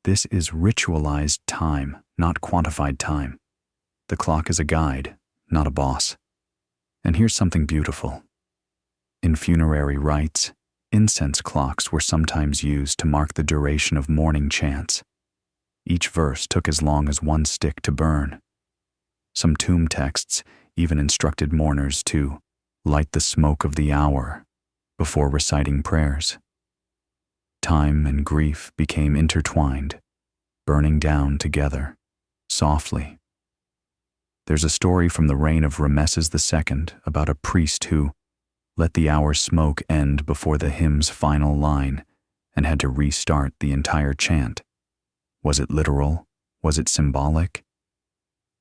This is ritualized time, not quantified time. The clock is a guide, not a boss. And here's something beautiful. In funerary rites, incense clocks were sometimes used to mark the duration of mourning chants. Each verse took as long as one stick to burn. Some tomb texts even instructed mourners to light the smoke of the hour before reciting prayers. Time and grief became intertwined, burning down together, softly. There's a story from the reign of Rameses II about a priest who let the hour's smoke end before the hymn's final line and had to restart the entire chant. Was it literal? Was it symbolic?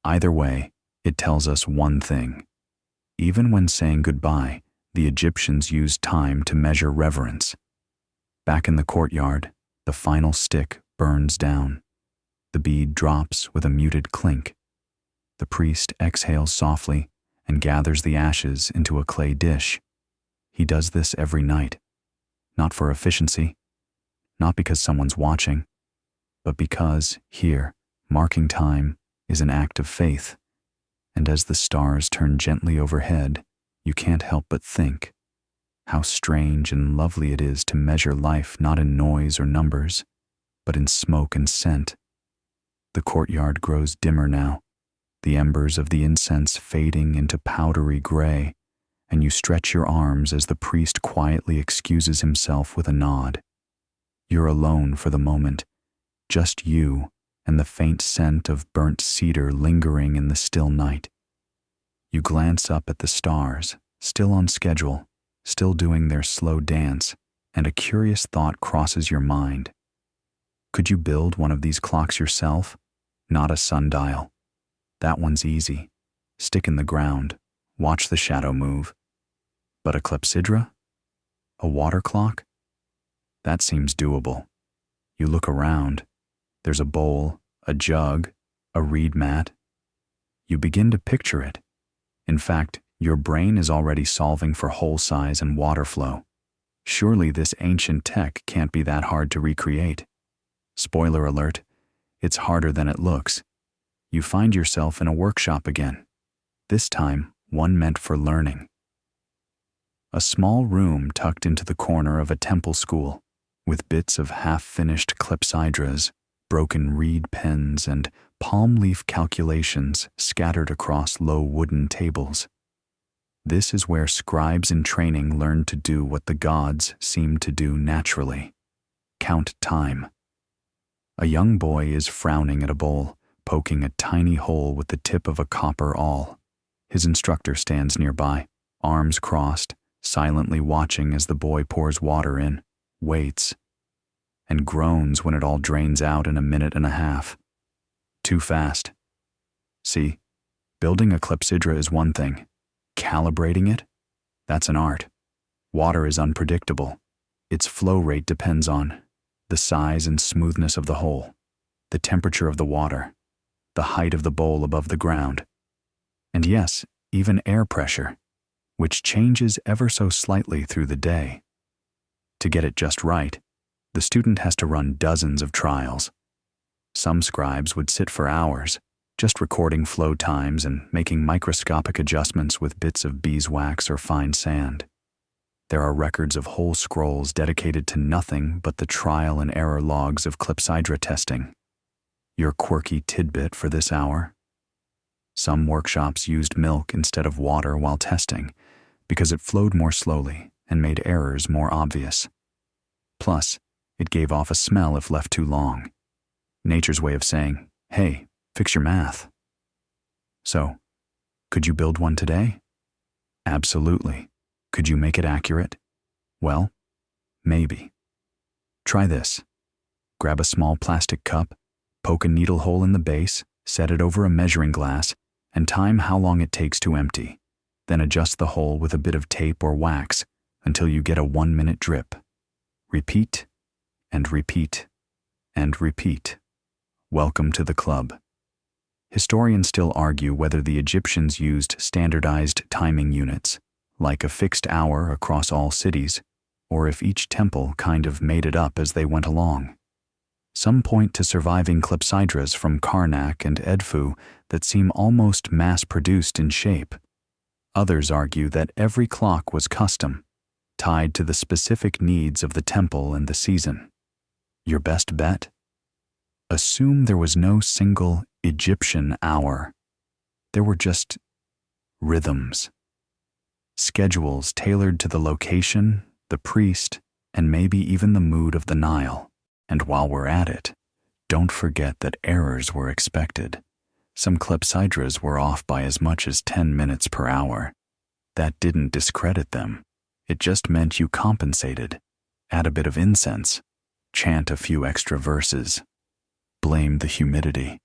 Either way, it tells us one thing. Even when saying goodbye, the Egyptians used time to measure reverence. Back in the courtyard, the final stick burns down. The bead drops with a muted clink. The priest exhales softly and gathers the ashes into a clay dish. He does this every night, not for efficiency, not because someone's watching, but because here, marking time is an act of faith. And as the stars turn gently overhead, you can't help but think how strange and lovely it is to measure life not in noise or numbers, but in smoke and scent. The courtyard grows dimmer now, the embers of the incense fading into powdery gray, and you stretch your arms as the priest quietly excuses himself with a nod. You're alone for the moment, just you and the faint scent of burnt cedar lingering in the still night. You glance up at the stars, still on schedule, still doing their slow dance, and a curious thought crosses your mind. Could you build one of these clocks yourself? Not a sundial. That one's easy. Stick in the ground, watch the shadow move. But a clepsydra? A water clock? That seems doable. You look around. There's a bowl, a jug, a reed mat. You begin to picture it. In fact, your brain is already solving for hole size and water flow. Surely this ancient tech can't be that hard to recreate. Spoiler alert, it's harder than it looks. You find yourself in a workshop again. This time, one meant for learning. A small room tucked into the corner of a temple school, with bits of half-finished clepsydras, broken reed pens, and palm leaf calculations scattered across low wooden tables. This is where scribes in training learn to do what the gods seem to do naturally: count time. A young boy is frowning at a bowl, poking a tiny hole with the tip of a copper awl. His instructor stands nearby, arms crossed, silently watching as the boy pours water in, waits, and groans when it all drains out in a minute and a half. Too fast. See, building a clepsydra is one thing. Calibrating it? That's an art. Water is unpredictable. Its flow rate depends on the size and smoothness of the hole, the temperature of the water, the height of the bowl above the ground, and yes, even air pressure, which changes ever so slightly through the day. To get it just right, the student has to run dozens of trials. Some scribes would sit for hours, just recording flow times and making microscopic adjustments with bits of beeswax or fine sand. There are records of whole scrolls dedicated to nothing but the trial and error logs of clepsydra testing. Your quirky tidbit for this hour? Some workshops used milk instead of water while testing because it flowed more slowly and made errors more obvious. Plus, it gave off a smell if left too long. Nature's way of saying, hey, fix your math. So, could you build one today? Absolutely. Could you make it accurate? Well, maybe. Try this. Grab a small plastic cup, poke a needle hole in the base, set it over a measuring glass, and time how long it takes to empty. Then adjust the hole with a bit of tape or wax until you get a 1-minute drip. Repeat, and repeat, and repeat. Welcome to the club. Historians still argue whether the Egyptians used standardized timing units, like a fixed hour across all cities, or if each temple kind of made it up as they went along. Some point to surviving clepsydras from Karnak and Edfu that seem almost mass-produced in shape. Others argue that every clock was custom, tied to the specific needs of the temple and the season. Your best bet? Assume there was no single Egyptian hour. There were just rhythms. Schedules tailored to the location, the priest, and maybe even the mood of the Nile. And while we're at it, don't forget that errors were expected. Some clepsydras were off by as much as 10 minutes per hour. That didn't discredit them. It just meant you compensated. Add a bit of incense. Chant a few extra verses. Blame the humidity.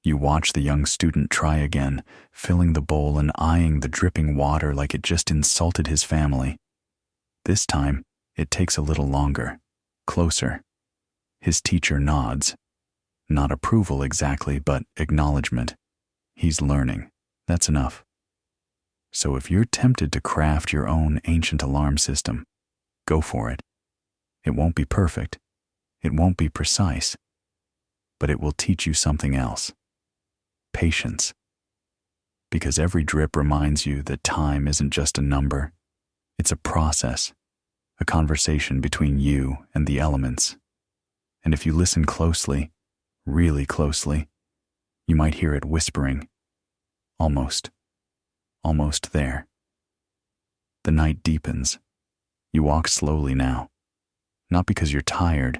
You watch the young student try again, filling the bowl and eyeing the dripping water like it just insulted his family. This time, it takes a little longer. Closer. His teacher nods. Not approval exactly, but acknowledgement. He's learning. That's enough. So if you're tempted to craft your own ancient alarm system, go for it. It won't be perfect. It won't be precise. But it will teach you something else. Patience. Because every drip reminds you that time isn't just a number. It's a process, a conversation between you and the elements. And if you listen closely, really closely, you might hear it whispering, almost there. The night deepens. You walk slowly now, not because you're tired,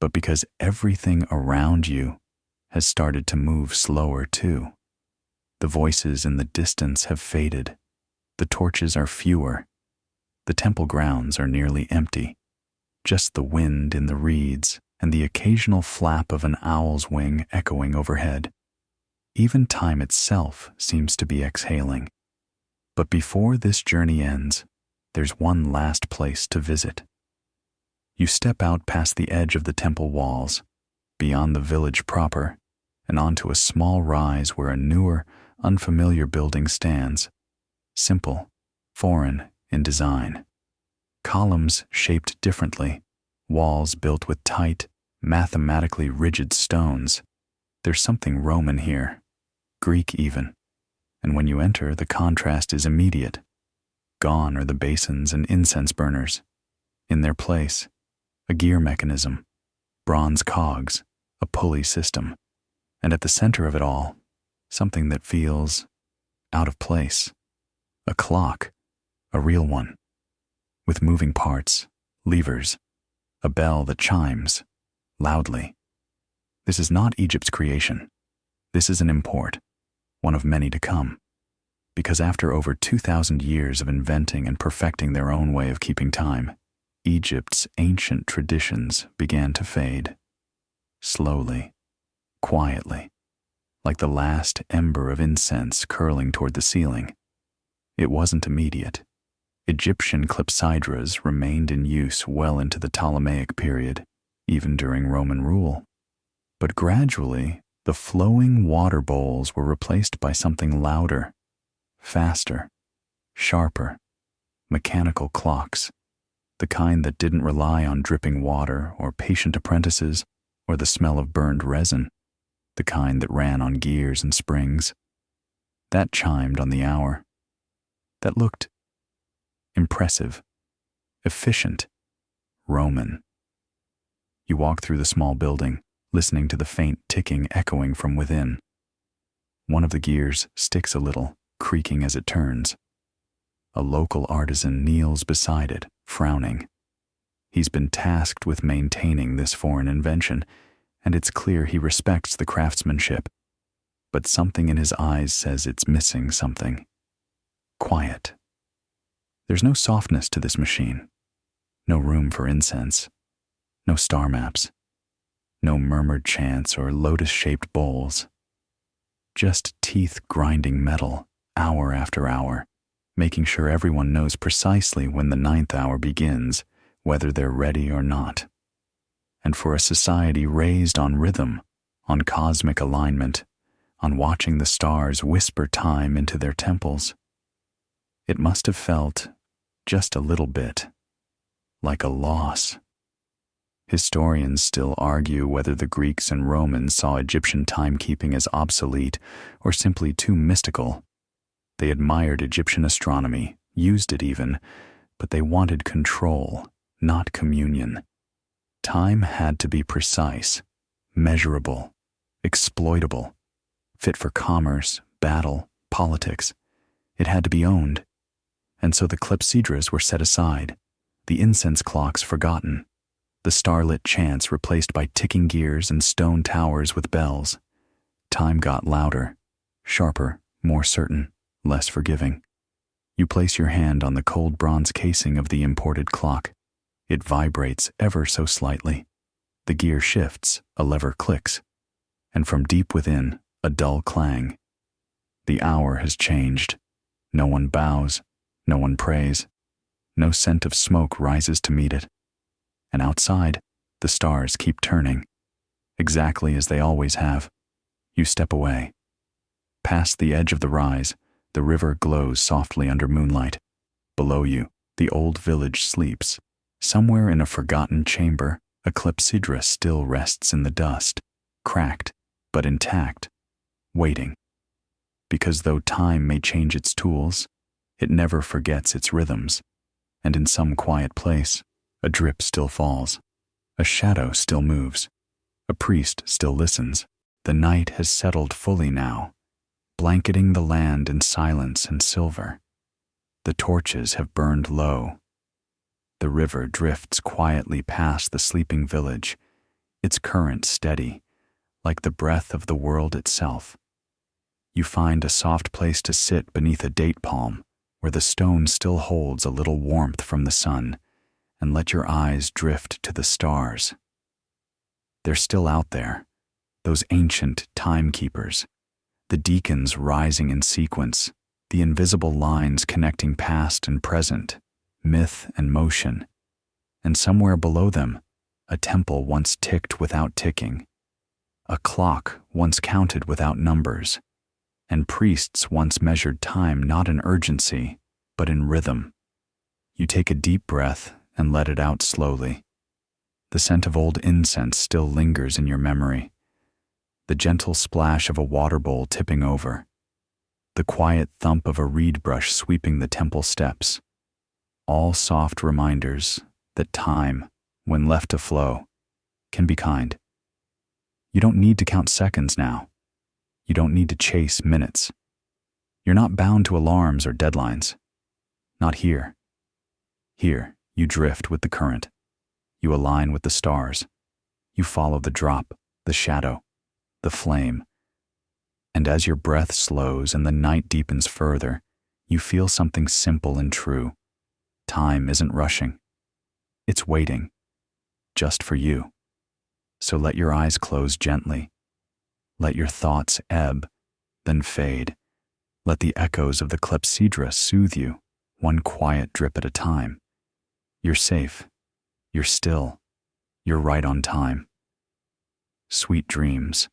but because everything around you has started to move slower too. The voices in the distance have faded. The torches are fewer. The temple grounds are nearly empty. Just the wind in the reeds and the occasional flap of an owl's wing echoing overhead. Even time itself seems to be exhaling. But before this journey ends, there's one last place to visit. You step out past the edge of the temple walls, beyond the village proper, and onto a small rise where a newer, unfamiliar building stands. Simple, foreign in design. Columns shaped differently, walls built with tight, mathematically rigid stones. There's something Roman here, Greek even. And when you enter, the contrast is immediate. Gone are the basins and incense burners. In their place, a gear mechanism, bronze cogs, a pulley system, and at the center of it all, something that feels out of place. A clock, a real one, with moving parts, levers, a bell that chimes loudly. This is not Egypt's creation. This is an import, one of many to come. Because after over 2,000 years of inventing and perfecting their own way of keeping time, Egypt's ancient traditions began to fade. Slowly, quietly, like the last ember of incense curling toward the ceiling. It wasn't immediate. Egyptian clepsydras remained in use well into the Ptolemaic period, even during Roman rule. But gradually, the flowing water bowls were replaced by something louder, faster, sharper, mechanical clocks, the kind that didn't rely on dripping water or patient apprentices or the smell of burned resin, the kind that ran on gears and springs. That chimed on the hour. That looked impressive, efficient, Roman. You walk through the small building, listening to the faint ticking echoing from within. One of the gears sticks a little, creaking as it turns. A local artisan kneels beside it, frowning. He's been tasked with maintaining this foreign invention, and it's clear he respects the craftsmanship. But something in his eyes says it's missing something. Quiet. There's no softness to this machine. No room for incense. No star maps. No murmured chants or lotus-shaped bowls. Just teeth grinding metal, hour after hour, making sure everyone knows precisely when the 9th hour begins, whether they're ready or not. And for a society raised on rhythm, on cosmic alignment, on watching the stars whisper time into their temples, it must have felt, just a little bit, like a loss. Historians still argue whether the Greeks and Romans saw Egyptian timekeeping as obsolete or simply too mystical. They admired Egyptian astronomy, used it even, but they wanted control, not communion. Time had to be precise, measurable, exploitable, fit for commerce, battle, politics. It had to be owned. And so the clepsydras were set aside, the incense clocks forgotten, the starlit chants replaced by ticking gears and stone towers with bells. Time got louder, sharper, more certain, less forgiving. You place your hand on the cold bronze casing of the imported clock. It vibrates ever so slightly. The gear shifts, a lever clicks, and from deep within, a dull clang. The hour has changed. No one bows, no one prays. No scent of smoke rises to meet it. And outside, the stars keep turning, exactly as they always have. You step away. Past the edge of the rise, the river glows softly under moonlight. Below you, the old village sleeps. Somewhere in a forgotten chamber, a clepsydra still rests in the dust, cracked but intact, waiting. Because though time may change its tools, it never forgets its rhythms. And in some quiet place, a drip still falls. A shadow still moves. A priest still listens. The night has settled fully now, blanketing the land in silence and silver. The torches have burned low. The river drifts quietly past the sleeping village, its current steady, like the breath of the world itself. You find a soft place to sit beneath a date palm, where the stone still holds a little warmth from the sun, and let your eyes drift to the stars. They're still out there, those ancient timekeepers, the deacons rising in sequence, the invisible lines connecting past and present, myth and motion, and somewhere below them, a temple once ticked without ticking, a clock once counted without numbers, and priests once measured time not in urgency, but in rhythm. You take a deep breath and let it out slowly. The scent of old incense still lingers in your memory, the gentle splash of a water bowl tipping over, the quiet thump of a reed brush sweeping the temple steps, all soft reminders that time, when left to flow, can be kind. You don't need to count seconds now. You don't need to chase minutes. You're not bound to alarms or deadlines. Not here. Here, you drift with the current. You align with the stars. You follow the drop, the shadow, the flame. And as your breath slows and the night deepens further, you feel something simple and true. Time isn't rushing. It's waiting, just for you. So let your eyes close gently. Let your thoughts ebb, then fade. Let the echoes of the clepsydra soothe you, one quiet drip at a time. You're safe. You're still. You're right on time. Sweet dreams.